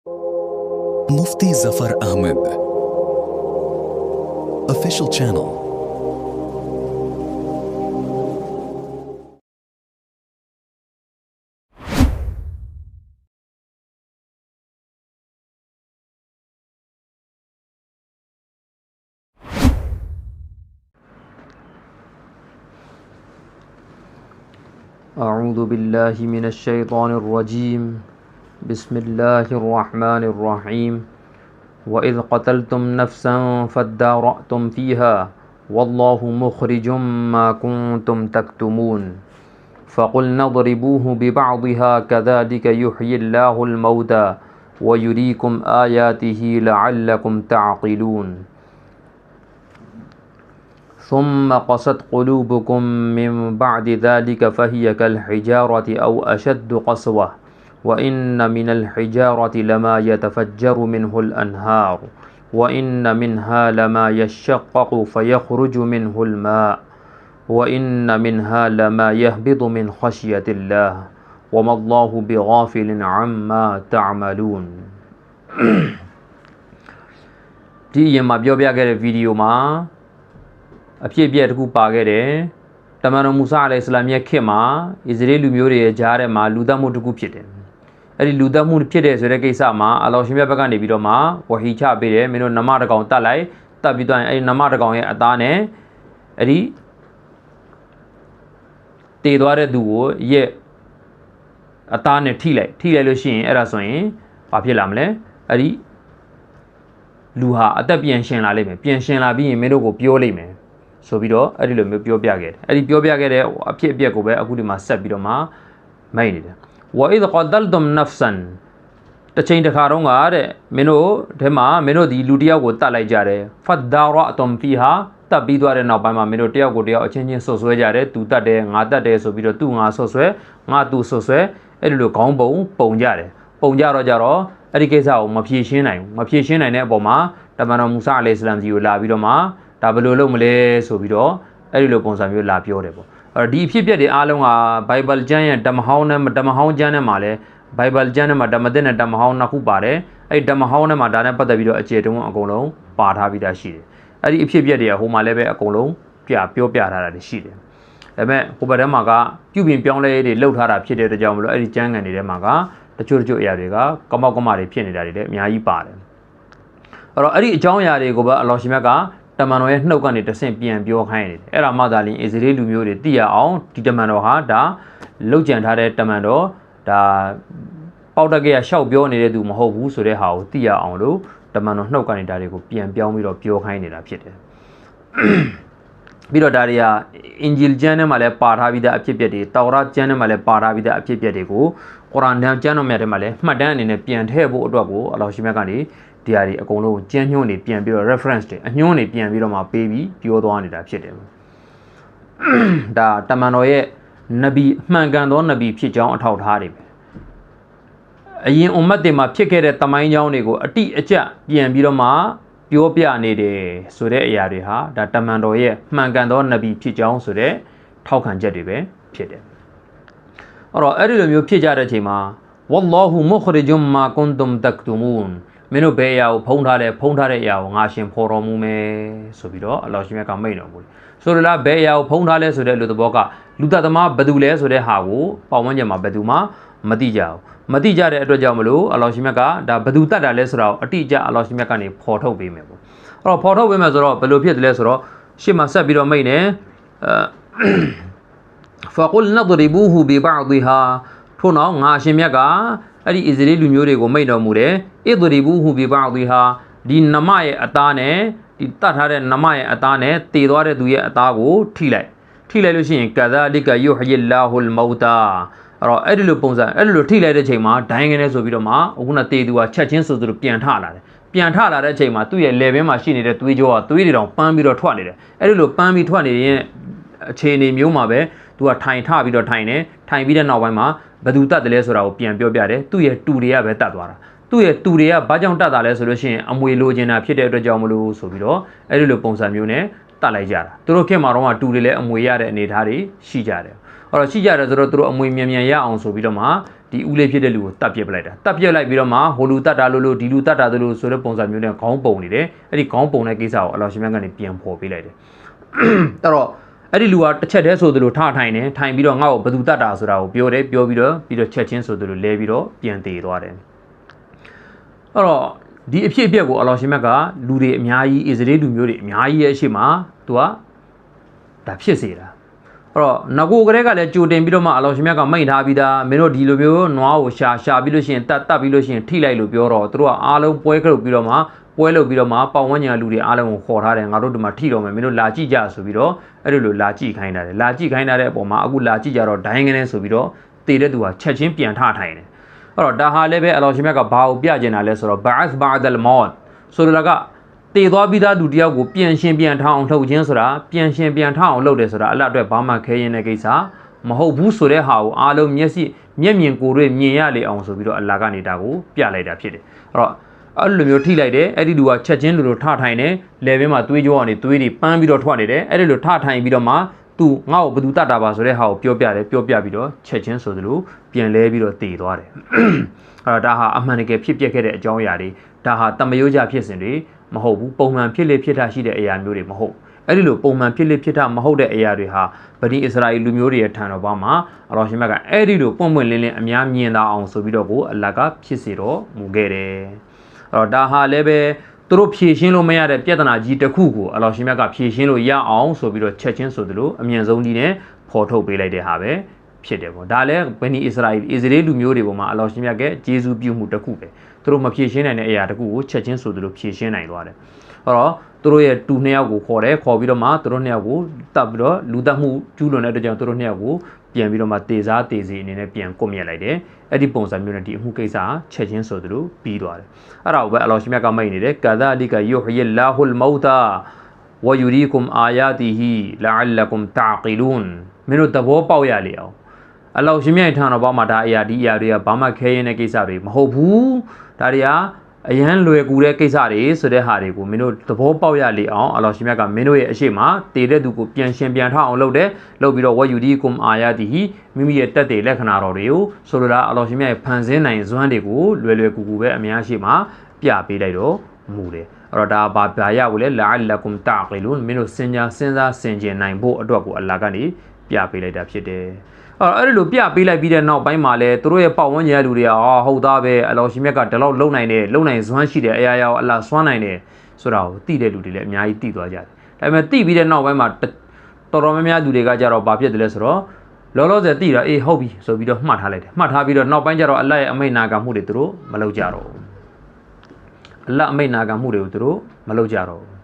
Mufti Zafar Ahmed Official Channel. أعوذ بالله من الشيطان الرجيم بسم الله الرحمن الرحيم وإذ قتلتم نفسا فادارأتم فيها والله مخرج ما كنتم تكتمون فقلنا اضربوه ببعضها كذلك يحيي الله الموتى ويريكم آياته لعلكم تعقلون ثم قست قلوبكم من بعد ذلك فهي كالحجارة أو أشد قسوة وإن من الحجارة لما يتفجر منه الأنهار وإن منها لما يشقق فيخرج منه الماء وإن منها لما يهبط من خشية الله وما الله بغافل عما تعملون ဒီရင်မှာပြောပြခဲ့တဲ့ဗီဒီယိုမှာအဖြစ်အပျက်တစ်ခုပါခဲ့တယ်တမန်တော်မူဆာအလိုင်ဟိစလမ်ရဲ့ခေတ်မှာအစ္စရေးလူမျိုးတွေရဲ့ကြားထဲမှာလူသတ်မှုတစ်ခုဖြစ်တယ်အဲ့ဒီလူသတ်မှုဖြစ်တဲ့ဆိုတဲ့ကိစ္စမှာအလ္လာဟ်ရှင်မြတ်ဘက်ကနေပြီးတော့မှဝဟီချပေးတယ်မင်းတို့နမတကောင်တတ်လိုက်တတ်ပြီးတော့အဲ့ဒီနမတကောင်ရဲ့အသားနဲ့အဲ့ဒီတည်သွားတဲ့သူကိုရဲ့အသားနဲ့ထိလိုက်လို့ရှိရင်အဲ့ဒါဆိုရင်ဘာဖြစ်လာမလဲအဲ့ဒီလူဟာအသက်ပြန်ရှင်လာလိမ့်မယ်ပြန်ရှင်လာပြီးရင်မင်းတို့ကိုပြောလိမ့်မယ်ဆိုပြီးတော့အဲ့ဒီလိုမျိုးပြောပြခဲ့တယ်အဲ့ဒီပြောပြခဲ့တဲ့အဖြစ်အပျက်ကိုပဲအခုဒီမှာဆက်ပြီးတော့မှမိတ်နေတယ်ဝါအစ်ကဒလ်ဒမ်နဖ်ဆန်တစ်ချိန်တစ်ခါတော့ကတဲ့မင်းတို့ထဲမှာမင်းတို့ဒီလူတယောက်ကိုတတ်လိုက်ကြတယ်ဖတ်ဒါရအတုံဖီဟာတတ်ပြီးသွားတဲ့နောက်ပိုင်းမှာမင်းတို့တယောက်ကိုတယောက်အချင်းချင်းဆွဆွဲကြတယ်သူတတ်တယ်ငါတတ်တယ်ဆိုပြီးတော့သူငါဆွဆွဲငါသူဆွဆွဲအဲ့ဒီလိုခေါင်းပုံကြတယ်ပုံကြတော့အဲ့ဒီကိစ္စကိုမဖြေရှင်းနိုင်တဲ့အပေါ်မှာတမန်တော်မူဆာအလိုင်ဟိစလမ်ကြီးကိုလာပြီးတော့မှဒါဘယ်လိုလုပ်မလဲဆိုပြီးတော့အဲ့ဒီလိုပုံစံမျိုးလာပြောတယ်ပေါ့အဲ့တော့ဒီအဖြစ်အပျက်တွေအားလုံးကဘိုင်ဘယ်ကျမ်းရဲ့ဓမ္မဟောင်းကျမ်းထဲမှာလည်းဘိုင်ဘယ်ကျမ်းထဲမှာဓမ္မသစ်နဲ့ဓမ္မဟောင်းနှစ်ခုပါတယ်အဲ့ဒီဓမ္မဟောင်းထဲမှာဒါနဲ့ပတ်သက်ပြီးတော့အကျေတုံးအကုန်လုံးပါထားပြီးသားရှိတယ်အဲ့ဒီအဖြစ်အပျက်တွေကဟိုမှာလည်းပဲအကုန်လုံးပြောပြထားတာတွေရှိတယ်ဒါပေမဲ့ဟိုဘက်ထဲမှာကပြုပြင်ပြောင်းလဲရေးတွေလှုပ်ထားတာဖြစ်တဲ့အတွက်ကြောင့်မလို့အဲ့ဒီကျမ်းဂန်တွေထဲမှာကတချို့အရာတွေကကမောက်ကမတွေဖြစ်နေတာတွေလည်းအများကြီးပါတယ်အဲ့တော့အဲ့ဒီအကြောင်းအရာတွေကိုပဲအလ္လာဟ်ရှင်မြတ်ကတမန်တော်ရဲ့နှုတ်ကနေတဆင့်ပြန်ပြောခိုင်းနေတယ်အဲ့ဒါမှသာလျှင်အစ္စရေးလူမျိုးတွေသိရအောင်ဒီတမန်တော်ဟာဒါလောက်ကြံထားတဲ့တမန်တော်ဒါပေါက်တက်ကရရှောက်ပြောနေတဲ့သူမဟုတ်ဘူးဆိုတဲ့ဟာကိုသိရအောင်လို့တမန်တော်နှုတ်ကနေဒါတွေကိုပြန်ပြောင်းပြီးတော့ပြောခိုင်းနေတာဖြစ်တယ်ပြီးတော့ဒါတွေကအင်ဂျီလ်ကျမ်းထဲမှာလည်းပါထားပြီးသားအဖြစ်အပျက်တွေတောရတ်ကျမ်းထဲမှာလည်းပါထားပြီးသားအဖြစ်အပျက်တွေကိုကုရ်အာန်ကျမ်းတော်မြတ်ထဲမှာလည်းမှတ်တမ်းအနေနဲ့ပြန်ထည့်ဖို့အတွက်ကိုအလ္လာဟ်ရှင်မြတ်ကနေဒီဟာတွေအကုန်လုံးကျမ်းညွှန်းတွေပြန်ပြီးတော့ reference တွေအညွှန်းတွေပြန်ပြီးတော့မှပေးပြီးပြောသွားနေတာဖြစ်တယ်ဒါတမန်တော်ရဲ့နဗီမှန်ကန်သောနဗီဖြစ်ကြောင်းအထောက်ထားတွေပဲအရင်အွမ်မတ်တွေမှာဖြစ်ခဲ့တဲ့တမိုင်းကြောင်းတွေကိုအတိအကျပြန်ပြီးတော့မှပြောပြနေတယ်ဆိုတဲ့အရာတွေဟာဒါတမန်တော်ရဲ့မှန်ကန်သောနဗီဖြစ်ကြောင်းဆိုတဲ့ထောက်ခံချက်တွေပဲဖြစ်တယ်အဲ့တော့အဲ့ဒီလိုမျိုးဖြစ်ကြတဲ့အချိန်မှာဝလ္လာဟူမုခရဂျွမ်မာကွန်တုမ်တက်တူမူန်မင်းတို့ဘယ်အရာကိုဖုံးထားတဲ့အရာကိုငါရှင်ဖော်တော်မူမယ်ဆိုပြီးတော့အလ္လာဟ်ရှင်မြတ်ကမိန့်တော်မူတယ်ဆိုတော့လားဘယ်အရာကိုဖုံးထားလဲဆိုတဲ့လူသဘောကလူတသမားဘယ်သူလဲဆိုတဲ့ဟာကိုပေါဝင်ကြမှာဘယ်သူမှမသိကြဘူးမသိကြတဲ့အတွက်ကြောင့်မလို့အလ္လာဟ်ရှင်မြတ်ကဒါဘယ်သူတတ်တာလဲဆိုတော့အတိအကျအလ္လာဟ်ရှင်မြတ်ကနေဖော်ထုတ်ပေးမယ်ပေါ့အဲ့တော့ဖော်ထုတ်ပေးမယ်ဆိုတော့ဘယ်လိုဖြစ်တယ်လဲဆိုတော့ရှေ့မှာဆက်ပြီးတော့မိန့်နေفقل نضربوه ببعضها ထို့နောက်ငါအရှင်မြတ်ကအဲ့ဒီအစ္စရေးလူမျိုးတွေကိုမိန့်တော်မူတယ်အဒရီဘူဟူဘီဘာဒီဟာဒီနမရဲ့အသားနဲ့ဒီတတ်ထားတဲ့နမရဲ့အသားနဲ့တည်သွားတဲ့သူရဲ့အသားကိုထိလိုက်လို့ရှိရင်ကာဇာလီကာယူဟီလာဟူလ်မောတာအဲ့တော့အဲ့ဒီလိုပုံစံအဲ့ဒီလိုထိလိုက်တဲ့ချိန်မှာဒိုင်းကနေဆိုပြီးတော့မှအခုနတည်သူကချက်ချင်းဆိုသူတို့ပြန်ထလာတဲ့အချိန်မှာသူ့ရဲ့ level မှာရှိနေတဲ့သွေးကြောကသွေးတွေတောင်ပန်းပြီးတော့ထွက်နေတယ်အဲ့ဒီလိုပန်းပြီးထွက်နေတဲ့အခြေအနေမျိုးမှာပဲသူကထိုင်ထပြီးတော့ထိုင်ပြီးတဲ့နောက်ပိုင်းမှာဘယ်သူတတ်တယ်လဲဆိုတာကိုပြန်ပြောပြတယ်သူ့ရဲ့တူတွေကပဲတတ်သွားတာသူ့ရဲ့တူတွေကဘာကြောင့်တတ်တာလဲဆိုလို့ရှိရင်အမွေလိုချင်တာဖြစ်တဲ့အတွက်ကြောင့်မလို့ဆိုပြီးတော့အဲ့ဒီလိုပုံစံမျိုးနဲ့တတ်လိုက်ကြတာသူတို့ခေတ်မှာတော့တူတွေလည်းအမွေရတဲ့အနေအထားတွေရှိကြတယ်အဲ့တော့ရှိကြတယ်ဆိုတော့သူတို့အမွေမြန်ရအောင်ဆိုပြီးတော့မှဒ ဒီဦးလေးဖြစ်တဲ့လူကိုတပ်ပြစ်ပလိုက်တာတပ်ပြစ်လိုက်ပြီးတော့မှဟိုလူတတ်တာလို့ဒီလူတတ်တာလို့ဆိုတဲ့ပုံစံမျိုးနဲ့ခေါင်းပုံနေတယ်အဲ့ဒီခေါင်းပုံတဲ့ကိစ္စကိုအလောရှင်မြတ်ကနေပြန်ဖော်ပေးလိုက်တယ်အဲ့တော့အဲ့ဒီလူကတစ်ချက်တည်းဆိုသလိုထထိုင်နေထိုင်ပြီးတော့ငါ့ကိုဘယ်သူတတ်တာဆိုတာကိုပြောတယ်ပြောပြီးတော့ချက်ချင်းဆိုသလိုလဲပြီးတော့ပြန်တည်သွားတယ်အဲ့တော့ဒီအဖြစ်အပျက်ကိုအလောရှင်မြတ်ကလူတွေအများကြီးအစ္စရေးလူမျိုးတွေအများကြီးရဲ့အရှိမသူကဒါဖြစ်စေတာအဲ့တော့ငကိုကလေးကလည်းကြိုတင်ပြီးတော့မှအလောရှင်မြတ်ကမိန့်ထားပြီးသားမင်းတို့ဒီလိုမျိုးနွားကိုရှာပြီးလို့ရှိရင်တတ်ပြီးလို့ရှိရင်ထိလိုက်လို့ပြောတော့သူတို့ကအားလုံးပွဲကလုတ်ပြီးတော့မှပွဲလုပ်ပြီးတော့မှပေါင်ဝန်းကျင်လူတွေအားလုံးကိုခေါ်ထားတယ်ငါတို့ဒီမှာထိတော့မယ်မင်းတို့လာကြည့်ကြဆိုပြီးတော့အဲ့လိုလာကြည့်ခိုင်းတာတယ်လာကြည့်ခိုင်းတဲ့အပေါ်မှာအခုလာကြည့်ကြတော့ဒိုင်းကနေဆိုပြီးတော့တည်တဲ့သူကချက်ချင်းပြန်ထထိုင်တယ်အဲ့တော့ဒါဟာလည်းပဲအလောရှင်မြတ်ကဘာကိုပြကျင်တာလဲဆိုတော့ ba'ath ba'd al-maut ဆိုတော့ကတည်သွားပြီးသားသူတယောက်ကိုပြန်ရှင်းပြန်ထအောင်ထုတ်ခြင်းဆိုတာပြန်ရှင်းပြန်ထအောင်လုပ်တယ်ဆိုတာအလတ်အတွက်ဘာမှခဲရင်တဲ့ကိစ္စမဟုတ်ဘူးဆိုတဲ့ဟာကိုအားလုံးမျက်မြင်ကိုယ်တွေ့မြင်ရလေအောင်ဆိုပြီးတော့အလ္လာဟ်ကနေဒါကိုပြလိုက်တာဖြစ်တယ်အဲ့တော့အဲ့လိုမျိုးထိလိုက်တယ်အဲ့ဒီလူကချက်ချင်းလိုထထိုင်တယ်လေဘင်းမှာသွေးကြောကနေသွေးတွေပန်းပြီးတော့ထွက်နေတယ်အဲ့ဒီလိုထထိုင်ပြီးတော့မှသူငါ့ကိုဘယ်သူတတ်တာပါဆိုတဲ့ဟာကိုပြောပြပြီးတော့ချက်ချင်းဆိုသလိုပြန်လဲပြီးတော့တည်သွားတယ်အဲ့တော့ဒါဟာအမှန်တကယ်ဖြစ်ပျက်ခဲ့တဲ့အကြောင်းအရာတွေဒါဟာတမယိုးကြဖြစ်စဉ်တွေမဟုတ်ဘူးပုံမှန်ဖြစ်လေဖြစ်တာရှိတဲ့အရာမျိုးတွေမဟုတ်အဲ့ဒီလိုပုံမှန်ဖြစ်လေဖြစ်တာမဟုတ်တဲ့အရာတွေဟာဗနီအစ္စရာအီလူမျိုးတွေရဲ့ထံတော်ဘာမှာအလောရှင်မြတ်ကအဲ့ဒီလိုပွင့်ပွင့်လင်းလင်းအများမြင်သာအောင်ဆိုပြီးတော့ကိုအလ္လာဟ်ကဖြစ်စေတော့မူခဲ့တယ်အဲ့တော့ဒါဟာလည်းပဲသူတို့ဖြည့်ရှင်းလို့မရတဲ့ပြဿနာကြီးတစ်ခုကိုအလောရှင်မြတ်ကဖြည့်ရှင်းလို့ရအောင်ဆိုပြီးတော့ချက်ချင်းဆိုသလိုအမြန်ဆုံးကြီးနဲ့ဖော်ထုတ်ပေးလိုက်တဲ့ဟာပဲဖြစ်တယ်ပေါ့ဒါလည်းဗနီအစ္စရာအီလူမျိုးတွေပေါ်မှာအလောရှင်မြတ်ကဂျေဇူးပြုမှုတစ်ခုပဲသူတို့မဖြည့်ရှင်းနိုင်တဲ့အရာတစ်ခုကိုချက်ချင်းဆိုသလိုဖြည့်ရှင်းနိုင်သွားတယ်အဲ့တော့သူတို့ရဲ့တူနှစ်ယောက်ကိုခေါ်ပြီးတော့မှသူတို့နှစ်ယောက်ကိုတတ်ပြီးတော့လူတတ်မှုကျူးလွန်တဲ့အတွက်ကြောင့်သူတို့နှစ်ယောက်ကိုပြန်ပြီးတော့မှတေစားတေစီအနေနဲ့ပြန်ကွပ်မြက်လိုက်တယ်အဲ့ဒီပုံစံမျိုးနဲ့ဒီအမှုကိစ္စချက်ချင်းဆိုသလိုပြီးသွားတယ်အဲ့ဒါကိုပဲအလောရှင်မြတ်ကမိတ်နေတယ်ကာဇာလီကယူဟီလာဟူလ်မောတာဝယူရီကွမ်အာယာတီဟီလအလကွမ်တာကီလွန်မင်းတို့သဘောပေါက်ရလေအောင်အလောရှင်မြတ်ထံတော်ဘာမှဒါအရာဒီအရာတွေကဘာမှခဲရင်တဲ့ကိစ္စတွေမဟုတ်ဘူးဒါတွေကအရန်လွယ်ကူတဲ့ကိစ္စတွေဆိုတဲ့ဟာတွေကိုမင်းတို့သဘောပေါက်ရလေအောင်အလောရှင်မြတ်ကမင်းတို့ရဲ့အရှိမတည်တဲ့သူကိုပြန်ရှင်းပြန်ထအောင်လုပ်ပြီးတော့ဝယူဒီကွမ်အာယာတီဟီမိမိရဲ့တက်တဲ့လက္ခဏာတော်တွေကိုဆိုလိုတာအလောရှင်မြတ်ရဲ့ဖန်ဆင်းနိုင်စွမ်းတွေကိုလွယ်ကူပဲအများရှိမှပြပေးလိုက်တော့မူတယ်အဲ့တော့ဒါဘာရဘူးလဲလာလကွမ်တာကီလွန်မင်းတို့စဉ်းစားဆင်ခြင်နိုင်ဖို့အတွက်ကိုအလ္လာဟ်ကနေပြပေးလိုက်တာဖြစ်တယ်အဲ့ဒီလိုပြပေးလိုက်ပြီးတဲ့နောက်ပိုင်းမှာလဲသူတို့ရဲ့ပတ်ဝန်းကျင်လူတွေကဟုတ်သားပဲအလောရှင်မြတ်ကဒီလောက်လုံနိုင်စွမ်းရှိတယ်အရာရာကိုအလ္လာဟ်စွမ်းနိုင်တယ်ဆိုတာကိုသိတဲ့လူတွေလည်းအများကြီးသိသွားကြတယ်ဒါပေမဲ့သိပြီးတဲ့နောက်ပိုင်းမှာတော်တော်များများလူတွေကကြတော့ဘာဖြစ်တယ်လဲဆိုတော့လောလောဆယ်သိတာအေးဟုတ်ပြီဆိုပြီးတော့မှတ်ထားလိုက်တယ်မှတ်ထားပြီးတော့နောက်ပိုင်းကျတော့အလ္လာဟ်ရဲ့အမိန့်နာခံမှုတွေသူတို့မလုပ်ကြတော့ဘူးအလ္လာဟ်အမိန့်နာခံမှုတွေကိုသူတို့မလုပ်ကြတော့ဘူ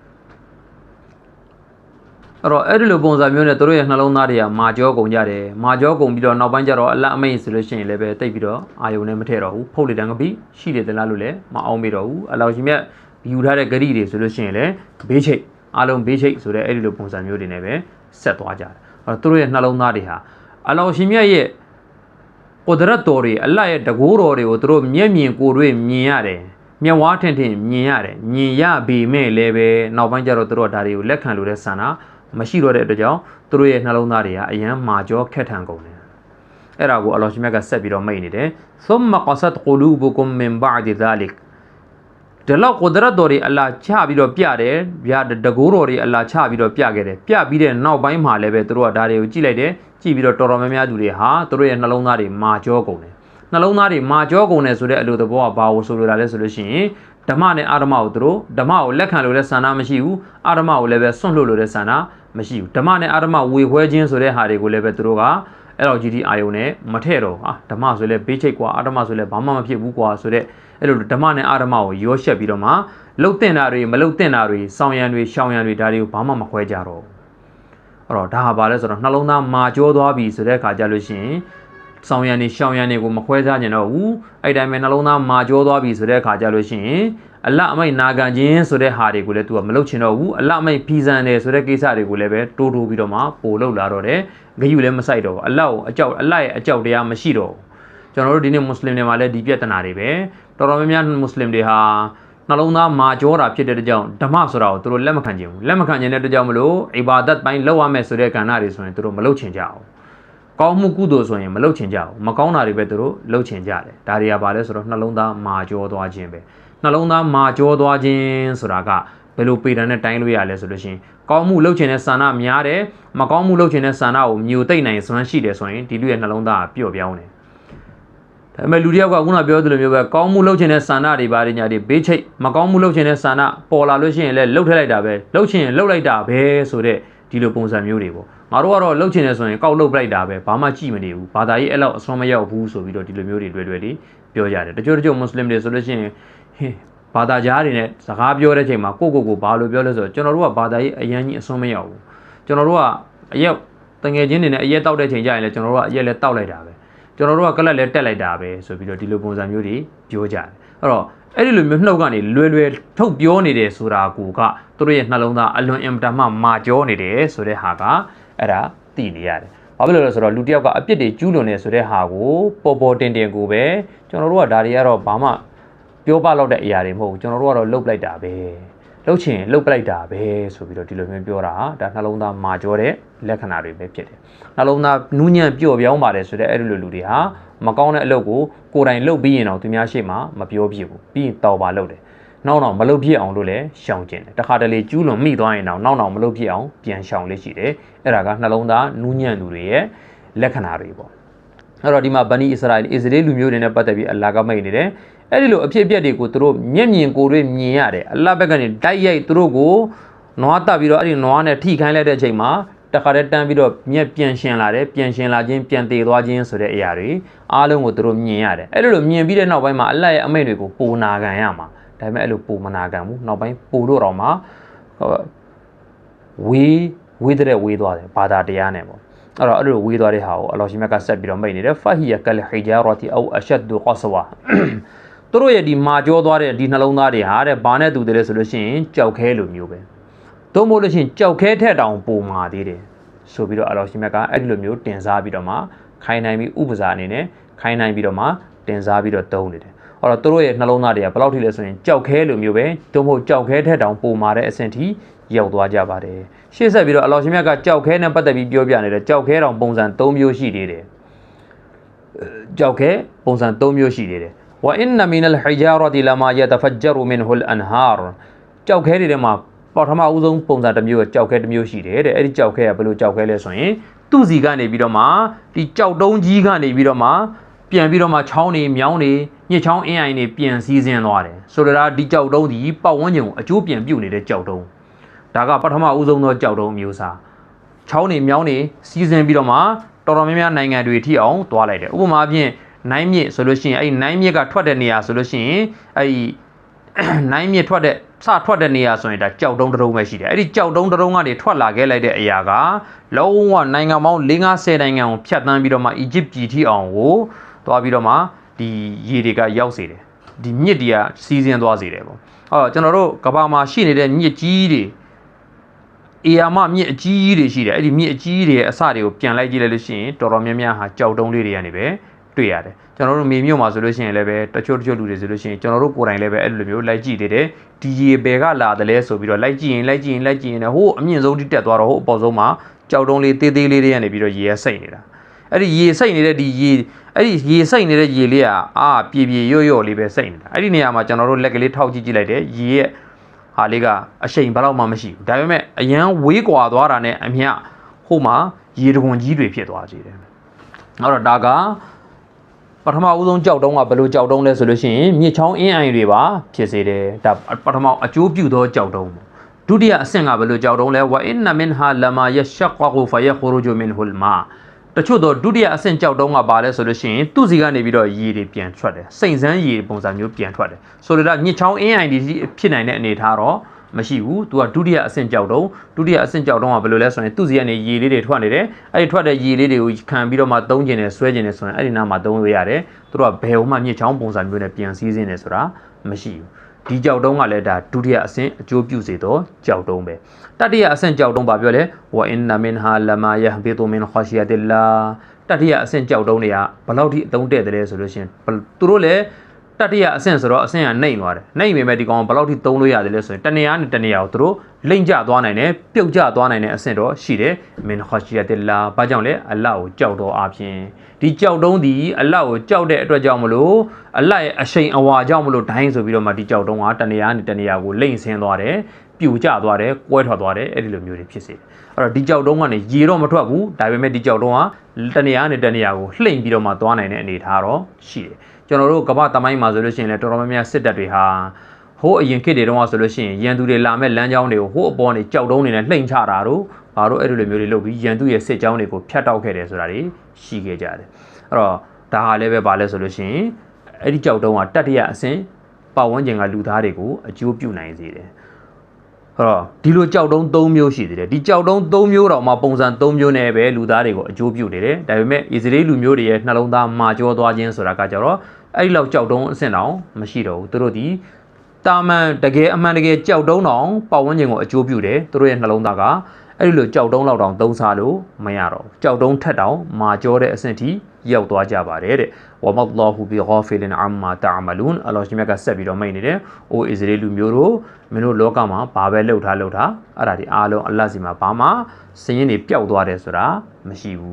းအဲ့တော့အဲ့ဒီလိုပုံစံမျိုးနဲ့တို့ရဲ့နှလုံးသားတွေကမာကြောကုန်ကြတယ်မာကြောကုန်ပြီးတော့နောက်ပိုင်းကျတော့အလတ်အမိတ်ဆိုလို့ရှိရင်လည်းပဲတိတ်ပြီးတော့အာယုံနဲ့မထည့်တော့ဘူးဖုတ်လေတန်းကပိရှိတယ်တလားလို့လည်းမအောင်မေးတော့ဘူးအလောရှင်မြတ်ယူထားတဲ့ဂရိတွေဆိုလို့ရှိရင်လည်းဘေးချိတ်အားလုံးဘေးချိတ်ဆိုတဲ့အဲ့ဒီလိုပုံစံမျိုးတွေနဲ့ပဲဆက်သွားကြတယ်အဲ့တော့တို့ရဲ့နှလုံးသားတွေဟာအလောရှင်မြတ်ရဲ့ကုဒရတ်တော်တွေအလတ်ရဲ့တကူတော်တွေကိုတို့မျက်မြင်ကိုယ်တွေ့မြင်ရတယ်မျက်ဝါးထင်မြင်ရတယ်မြင်ရပေမဲ့လည်းပဲနောက်ပိုင်းကျတော့တို့ဒါတွေကိုလက်ခံလို့တဲ့ဆန္ဒမရှိတော့တဲ့အတွက်ကြောင့်သူတို့ရဲ့နှလုံးသားတွေကအယံမာကြောခက်ထန်ကုန်တယ်အဲ့ဒါကိုအလောရှင်မြတ်ကဆက်ပြီးတော့မိတ်နေတယ် ثم قست قلوبكم من بعد ذلك ဒီလောက်ကုဒရတ်တော်တွေအလ္လာဟ်ချပြီးတော့ပြတယ်ဗျာတကူတော်တွေအလ္လာဟ်ချပြီးတော့ပြခဲ့တယ်ပြပြီးတဲ့နောက်ပိုင်းမှာလည်းပဲသူတို့ကဒါတွေကိုကြည့်လိုက်တယ်ကြည့်ပြီးတော့တော်တော်များများသူတွေဟာသူတို့ရဲ့နှလုံးသားတွေမာကြောကုန်တယ်နှလုံးသားတွေမာကြောကုန်တယ်ဆိုတဲ့အလိုသဘောကဘာကိုဆိုလိုတာလဲဆိုလို့ရှိရင်ဓမ္မနဲ့အာရမကိုသူတို့ဓမ္မကိုလက်ခံလို့တဲ့ဆန္ဒမရှိဘူးအာရမကိုလည်းပဲစွန့်လွတ်လို့တဲ့ဆန္ဒမရှိဘူးဓမ္မနဲ့အာရမဝေခွဲခြင်းဆိုတဲ့ဟာတွေကိုလည်းပဲသူတို့ကအဲ့တော့ကြီးဒီအာယုံနဲ့မထည့်တော့ဓမ္မဆိုလည်းဘေးချိတ်กว่าအာရမဆိုလည်းဘာမှမဖြစ်ဘူးกว่าဆိုတဲ့အဲ့လိုဓမ္မနဲ့အာရမကိုရောရှက်ပြီးတော့မှလှုပ်တင်တာတွေမလှုပ်တင်တာတွေစောင်းရံတွေရှောင်းရံတွေဒါတွေကိုဘာမှမခွဲကြတော့အဲ့တော့ဒါဟာဘာလဲဆိုတော့နှလုံးသားမာကြောသွားပြီဆိုတဲ့အခါကျလို့ရှိရင်စောင်းရံနေရှောင်းရံတွေကိုမခွဲခြားကြတော့ဘူးအဲ့တိုင်းပဲနှလုံးသားမာကြောသွားပြီဆိုတဲ့အခါကျလို့ရှိရင်အလတ်အမိတ်နာခံခြင်းဆိုတဲ့ဟာတွေကိုလည်း तू ကမလုပ်ချင်တော့ဘူးအလတ်အမိတ်ဖီးဆန်တယ်ဆိုတဲ့ကိစ္စတွေကိုလည်းပဲတိုးပြီးတော့မှပို့လောက်လာတော့တယ်ဂယုလည်းမဆိုင်တော့ဘူးအလတ်ကိုအလတ်ရဲ့အကြောက်တရားမရှိတော့ဘူးကျွန်တော်တို့ဒီနေ့မွတ်စလင်တွေမှာလည်းဒီပြဿနာတွေပဲတော်တော်များများမွတ်စလင်တွေဟာနှလုံးသားမာကြောတာဖြစ်တဲ့အတွက်ကြောင့်ဓမ္မဆိုတာကိုသူတို့လက်မခံချင်ဘူးလက်မခံချင်တဲ့အတွက်ကြောင့်မလို့အီဘာဒတ်ပိုင်းလောက်ရမယ်ဆိုတဲ့ကဏ္ဍတွေဆိုရင်သူတို့မလုပ်ချင်ကြဘူး ကောင်းမှုကုသိုလ်ဆိုရင်မလုပ်ချင်ကြဘူးမကောင်းတာတွေပဲသူတို့လုပ်ချင်ကြတယ်ဒါတွေကဘာလဲဆိုတော့နှလုံးသားမာကြောသွားခြင်းပဲနှလုံးသားမာကြောသွားခြင်းဆိုတာကဘယ်လိုပေတံနဲ့တိုင်းလို့ရလဲဆိုလို့ရှိရင်ကောင်းမှုလုပ်ချင်တဲ့ဆန္ဒများတယ်မကောင်းမှုလုပ်ချင်တဲ့ဆန္ဒကိုမြူသိမ့်နိုင်စွမ်းရှိတယ်ဆိုရင်ဒီလူရဲ့နှလုံးသားကပျော့ပြောင်းတယ်ဒါပေမဲ့လူတယောက်ကခုနပြောသလိုမျိုးပဲကောင်းမှုလုပ်ချင်တဲ့ဆန္ဒတွေဘာတွေညာတွေဘေးချိတ်မကောင်းမှုလုပ်ချင်တဲ့ဆန္ဒပေါ်လာလို့ရှိရင်လည်းလှုပ်ထက်လိုက်တာပဲလှုပ်ချင်ရင်လှုပ်လိုက်တာပဲဆိုတဲ့ဒီလိုပုံစံမျိုးတွေပေါ့ငါတို့ကတော့လှုပ်ချင်တယ်ဆိုရင်ကောက်လှုပ်လိုက်တာပဲဘာမှကြည့်မနေဘူးဘာသာရေးအဲ့လောက်အစွမ်းမရောက်ဘူးဆိုပြီးတော့ဒီလိုမျိုးတွေတွေ့လေးပြောကြတယ်တချို့မွတ်စလင်တွေဆိုလို့ရှိရင်ဘာသာကြားတွေနဲ့စကားပြောတဲ့ချိန်မှာကိုဘာလို့ပြောလဲဆိုတော့ကျွန်တော်တို့ကဘာသာရေးအရင်ကြီးအစွမ်းမရောက်ဘူးကျွန်တော်တို့ကအရက်တငယ်ချင်းတွေနဲ့အရက်တောက်တဲ့ချိန်ကျရင်လည်းကျွန်တော်တို့ကအရက်လည်းတောက်လိုက်တာပဲကျွန်တော်တို့ကကလပ်လည်းတက်လိုက်တာပဲဆိုပြီးတော့ဒီလိုပုံစံမျိုးတွေပြောကြတယ်အဲ့တော့အဲ့ဒီလိုမျိုးနှုတ်ကနေလွယ်ထုတ်ပြောနေတယ်ဆိုတာကသူတို့ရဲ့နှလုံးသားအလွန်အင်မတန်မှမာကြောနေတယ်ဆိုတဲ့ဟာကအဲ့ဒါသိနေရတယ်ဘာဖြစ်လို့လဲဆိုတော့လူတစ်ယောက်ကအပြစ်တွေကျူးလွန်နေဆိုတဲ့ဟာကိုပေါ်တင်ကိုပဲကျွန်တော်တို့ကဒါတွေကတော့ဘာမှပြောပလောက်တဲ့အရာတွေမဟုတ်ဘူးကျွန်တော်တို့ကတော့လှုပ်လိုက်တာပဲလှုပ်ချင်လှုပ်ပလိုက်တာပဲဆိုပြီးတော့ဒီလိုမျိုးပြောတာဒါနှလုံးသားမာကြောတဲ့လက္ခဏာတွေပဲဖြစ်တယ်နှလုံးသားနူးညံ့ပျော့ပြောင်းပါတယ်ဆိုတဲ့အဲ့ဒီလိုလူတွေဟာမကောင်းတဲ့အလုပ်ကိုကိုယ်တိုင်လုပ်ပြီးရင်တော့သူများရှေ့မှာမပြောပြဘူးပြီးရင်တောက်ပါလုပ်တယ်နောက်မလုပ်ပြအောင်လို့လည်းရှောင်ကျင်တယ်တခါတလေကျူးလွန်မိသွားရင်တော့နောက်မလုပ်ပြအောင်ပြန်ရှောင်လေးရှိတယ်အဲ့ဒါကနှလုံးသားနူးညံ့သူတွေရဲ့လက္ခဏာတွေပေါ့အဲ့တော့ဒီမှာဗနီအစ္စရေးလူမျိုးတွေနဲ့ပတ်သက်ပြီးအလ္လာဟ်ကမိတ်နေတယ်အဲ့ဒီလိုအဖြစ်အပျက်တွေကိုသူတို့မျက်မြင်ကိုယ်တွေ့မြင်ရတယ်အလ္လာဟ်ဘက်ကနေတိုက်ရိုက်သူတို့ကိုနွားတက်ပြီးတော့အဲ့ဒီနွားနဲ့ထိခိုင်းလိုက်တဲ့အချိန်မှာတခါတည်းတန်းပြီးတော့မျက်ပြန်ရှင်လာတယ်ပြန်ရှင်လာခြင်းပြန်တည်သွားခြင်းဆိုတဲ့အရာတွေအားလုံးကိုသူတို့မြင်ရတယ်အဲ့လိုမြင်ပြီးတဲ့နောက်ပိုင်းမှာအလ္လာဟ်ရဲ့အမိန့်တွေကိုပိုနာခံရမှာဒါပေမဲ့အဲ့လိုပိုမနာခံဘူးနောက်ပိုင်းပိုလို့တော့မှဝေးသွားတယ်ဘာသာတရားနဲ့ပေါ့အဲ့လိုဝေးသွားတဲ့ဟာကိုအလ္လာဟ်ရှင်မြတ်ကဆက်ပြီးတော့မိတ်နေတယ်ဖဟီယကလ်ဟီဂျာရတီအောအရှဒ်ဒူကဆဝါသူတို့ရဲ့ဒီမာကြောသွားတဲ့ဒီနှလုံးသားတွေဟာတဲ့ဘာနဲ့တူတယ်လဲဆိုလို့ရှိရင်ကြောက်ခဲလိုမျိုးပဲသို့မဟုတ်လို့ရှိရင်ကြောက်ခဲထက်တောင်ပိုမာသေးတယ်ဆိုပြီးတော့အလ္လာဟ်ရှင်မြတ်ကအဲ့ဒီလိုမျိုးတင်စားပြီးတော့မှခိုင်းနိုင်ပြီးဥပဇာအနေနဲ့ခိုင်းနိုင်ပြီးတော့မှတင်စားပြီးတော့တုံးနေတယ်အဲ့တော့သူတို့ရဲ့နှလုံးသားတွေကဘယ်လောက်ထိလဲဆိုရင်ကြောက်ခဲလိုမျိုးပဲသို့မဟုတ်ကြောက်ခဲထက်တောင်ပိုမာတဲ့အဆင့်ထိရောက်သွားကြပါတယ်ရှေ့ဆက်ပြီးတော့အလ္လာဟ်ရှင်မြတ်ကကြောက်ခဲနဲ့ပတ်သက်ပြီးပြောပြနေတယ်ကြောက်ခဲတောင်ပုံစံ၃မျိုးရှိသေးတယ်ကြောက်ခဲပုံစံ၃မျိုးရှိသေးတယ်ဝအင်နမီနလ်ဟီဂျာရတီလမာယတဖဂျရူမင်ဟူလ်အန်ဟာရကြောက်ခဲတွေထဲမှာပထမဦးဆုံးပုံစံတစ်မျိုးကကြောက်ခဲတစ်မျိုးရှိတယ်တဲ့အဲ့ဒီကြောက်ခဲကဘယ်လိုကြောက်ခဲလဲဆိုရင်သူ့စီကနေပြီးတော့မှဒီကြောက်တုံးကြီးကနေပြီးတော့မှပြန်ပြီးတော့မှချောင်းနေမြောင်းနေညစ်ချောင်းအင်းအိုင်နေပြန်စည်းစင်းသွားတယ်ဆိုတော့ဒီကြောက်တုံးဒီပတ်ဝန်းကျင်ကိုအကျိုးပြန်ပြုတ်နေတဲ့ကြောက်တုံးဒါကပထမဦးဆုံးသောကြောက်တုံးမျိုးစားချောင်းနေမြောင်းနေစီးစင်းပြီးတော့မှတော်တော်များများနိုင်ငံတွေထိအောင်သွားလိုက်တယ်ဥပမာအပြင်နိုင်မြစ်ဆိုလို့ရှိရင်အဲ့နိုင်မြစ်ကထွက်တဲ့နေရာဆိုလို့ရှိရင်အဲ့နိုင်မြစ်ထွက်တဲ့နေရာဆိုရင်ဒါကြောက်တုံးတုံးပဲရှိတယ်အဲ့ဒီကြောက်တုံးတုံးကနေထွက်လာခဲ့လိုက်တဲ့အရာကလုံးဝနိုင်ငံပေါင်း50နိုင်ငံကိုဖြတ်သန်းပြီးတော့မှအီဂျစ်ပြည်ထိအောင်ကိုသွားပြီးတော့မှဒီရေတွေကရောက်စေတယ်ဒီမြစ်တွေကစီးစင်းသွားစေတယ်ပေါ့အဲ့တော့ကျွန်တော်တို့ကမ္ဘာမှာရှိနေတဲ့မြစ်ကြီးတွေအေယာမမြစ်အကြီးကြီးတွေရှိတယ်အဲ့ဒီမြစ်အကြီးတွေရဲ့အစတွေကိုပြန်လိုက်ကြည့်လိုက်လို့ရှိရင်တော်တော်များများဟာကြောက်တုံးလေးတွေကနေပဲတွေ့ရတယ်ကျွန်တော်တို့မြေမြုပ်မှာဆိုလို့ရှိရင်လည်းပဲတချို့လူတွေဆိုလို့ရှိရင်ကျွန်တော်တို့ကိုယ်တိုင်လည်းပဲအဲ့လိုမျိုးလိုက်ကြည့်သေးတယ်ဒီရေဘယ်ကလာတယ်လဲဆိုပြီးတော့လိုက်ကြည့်ရင်ဟိုအမြင့်ဆုံးတိတက်သွားတော့ဟိုအပေါ်ဆုံးမှာကြောက်တုံးလေးသေးလေးတွေကနေပြီးတော့ရေရစိတ်နေတာအဲ့ဒီရေစိတ်နေတဲ့ဒီရေအဲ့ဒီရေစိတ်နေတဲ့ရေလေးကပြေရော့လေးပဲစိတ်နေတာအဲ့ဒီနေရာမှာကျွန်တော်တို့လက်ကလေးထောက်ကြည့်လိုက်တယ်ရေရဲ့ဟာလေးကအရှိန်ဘယ်တော့မှမရှိဘူးဒါပေမဲ့အရန်ဝေးကွာသွားတာနဲ့အမျှဟိုမှာရေတကွန်ကြီးတွေဖြစ်သွားစေတယ်အဲ့တော့ဒါကပထမဦးဆုံးကြောက်တုံးကဘယ်လိုကြောက်တုံးလဲဆိုလို့ရှိရင်မြစ်ချောင်းအင်းအိုင်တွေပါဖြစ်စေတယ်ဒါပထမအကျိုးပြုသောကြောက်တုံးဒုတိယအဆင့်ကဘယ်လိုကြောက်တုံးလဲဝအင်နမင်ဟာလမာယရှက်ကွဖယခရဂျူမင်ဟူလ်မာတချို့တော့ဒုတိယအဆင့်ကြောက်တုံးကပါလဲဆိုလို့ရှိရင်သူ့စီကနေပြီးတော့ရေတွေပြန်ထွက်တယ်စိမ့်စမ်းရေပုံစံမျိုးပြန်ထွက်တယ်ဆိုတော့မြစ်ချောင်းအင်းအိုင်တွေဖြစ်နိုင်တဲ့အနေထားတော့မရှိဘူးသူကဒုတိယအဆင့်ကြောက်တုံးကဘယ်လိုလဲဆိုရင်သူ့စီကနေရေလေးတွေထွက်နေတယ်အဲ့ဒီထွက်တဲ့ရေလေးတွေကိုခံပြီးတော့မှသုံးကျင်တယ်ဆွဲကျင်တယ်ဆိုရင်အဲ့ဒီနားမှာသုံးလို့ရတယ်သူတို့ကဘယ်ဟိုမှမြစ်ချောင်းပုံစံမျိုးနဲ့ပြန်စည်းစင်းနေဆိုတာမရှိဘူးဒီကြောက်တုံးကလည်းဒါဒုတိယအဆင့်အကျိုးပြုစေသောကြောက်တုံးပဲတတိယအဆင့်ကြောက်တုံးဘာပြောလဲဝအင်နမင်ဟာလမာယဟ်ဘီတူမင်ခါရှီယတ်လာတတိယအဆင့်ကြောက်တုံးတွေကဘယ်လောက်ထိအသုံးတဲ့တယ်လဲဆိုလို့ရှိရင်သူတို့လည်း တတိယအဆင့်ဆိုတော့အဆင့်ကနှိမ့်သွားတယ်နှိမ့်ပေမဲ့ဒီကောင်ဘယ်လောက်ထိသုံးလို့ရတယ်လဲဆိုရင်တနေရာနဲ့တနေရာကိုသူတို့လိမ့်ကျသွားနိုင်တယ်ပြုတ်ကျသွားနိုင်တဲ့အဆင့်တော့ရှိတယ်မင်ခါရှိယတ်လာဘာကြောင့်လဲအလ္လာဟ်ကိုကြောက်တော်အပြင်ဒီကြောက်တုံးဒီအလ္လာဟ်ကိုကြောက်တဲ့အတွက်ကြောင့်မလို့အလ္လာဟ်ရဲ့အရှိန်အဝါကြောင့်မလို့ဒိုင်းဆိုပြီးတော့မှဒီကြောက်တုံးကတနေရာနဲ့တနေရာကိုလိမ့်ဆင်းသွားတယ်ပြူကျသွားတယ်ကွဲထွက်သွားတယ်အဲ့ဒီလိုမျိုးတွေဖြစ်စေတယ်အဲ့တော့ဒီကြောက်တုံးကနေရေတော့မထွက်ဘူးဒါပေမဲ့ဒီကြောက်တုံးကတနေရာနဲ့တနေရာကိုလှိမ့်ပြီးတော့မှသွားနိုင်တဲ့အနေအထားတော့ရှိတယ်ကျွန်တော်တို့ကမ္ဘာတမိုင်းမှာဆိုလို့ရှိရင်လည်းတော်တော်များများစစ်တပ်တွေဟာဟိုးအရင်ခေတ်တွေတုန်းကဆိုလို့ရှိရင်ရန်သူတွေလာမဲ့လမ်းကြောင်းတွေကိုဟိုးအပေါ်နေကြောက်တုံးနေနဲ့လှိမ့်ချတာတို့ဘာလို့အဲ့လိုမျိုးတွေလုပ်ပြီးရန်သူရဲ့စစ်ကြောင်းတွေကိုဖျက်တောက်ခဲ့တယ်ဆိုတာတွေရှိခဲ့ကြတယ်အဲ့တော့ဒါဟာလည်းပဲဘာလဲဆိုလို့ရှိရင်အဲ့ဒီကြောက်တုံးကတတိယအဆင့်ပတ်ဝန်းကျင်ကလူသားတွေကိုအကျိုးပြုနိုင်စေတယ်အဲ့တော့ဒီလိုကြောက်တုံး၃မျိုးရှိသေးတယ်ဒီကြောက်တုံး၃မျိုးတော့မှပုံစံ၃မျိုးနဲ့ပဲလူသားတွေကိုအကျိုးပြုနေတယ်ဒါပေမဲ့အစ္စရေးလူမျိုးတွေရဲ့နှလုံးသားမာကျောသွားခြင်းဆိုတာကကြတော့အဲ့ဒီလောက်ကြောက်တုံးအဆင့်တောင်မရှိတော့ဘူးသူတို့ဒီတာမန်တကယ်အမှန်တကယ်ကြောက်တုံးတောင်ပတ်ဝန်းကျင်ကိုအကျိုးပြုတယ်သူတို့ရဲ့နှလုံးသားကအဲ့ဒီလိုကြောက်တုံးလောက်တောင်သုံးစားလို့မရတော့ကြောက်တုံးထက်တောင်မာကျောတဲ့အဆင့်ထိရောက်သွားကြပါတယ်တဲ့ဝမတ်လာဟူဘီဂါဖီလင်အမ်မာတာအမလူန်အလ္လာဟ်ရှင်မြတ်ကဆက်ပြီးတော့မိန့်နေတယ်အိုအစ္စရေးလူမျိုးတို့မင်းတို့လောကမှာဘာပဲလှုပ်ထားအဲ့ဒါဒီအားလုံးအလ္လာဟ်စီမှာဘာမှစင်ရင်တွေပျောက်သွားတယ်ဆိုတာမရှိဘူး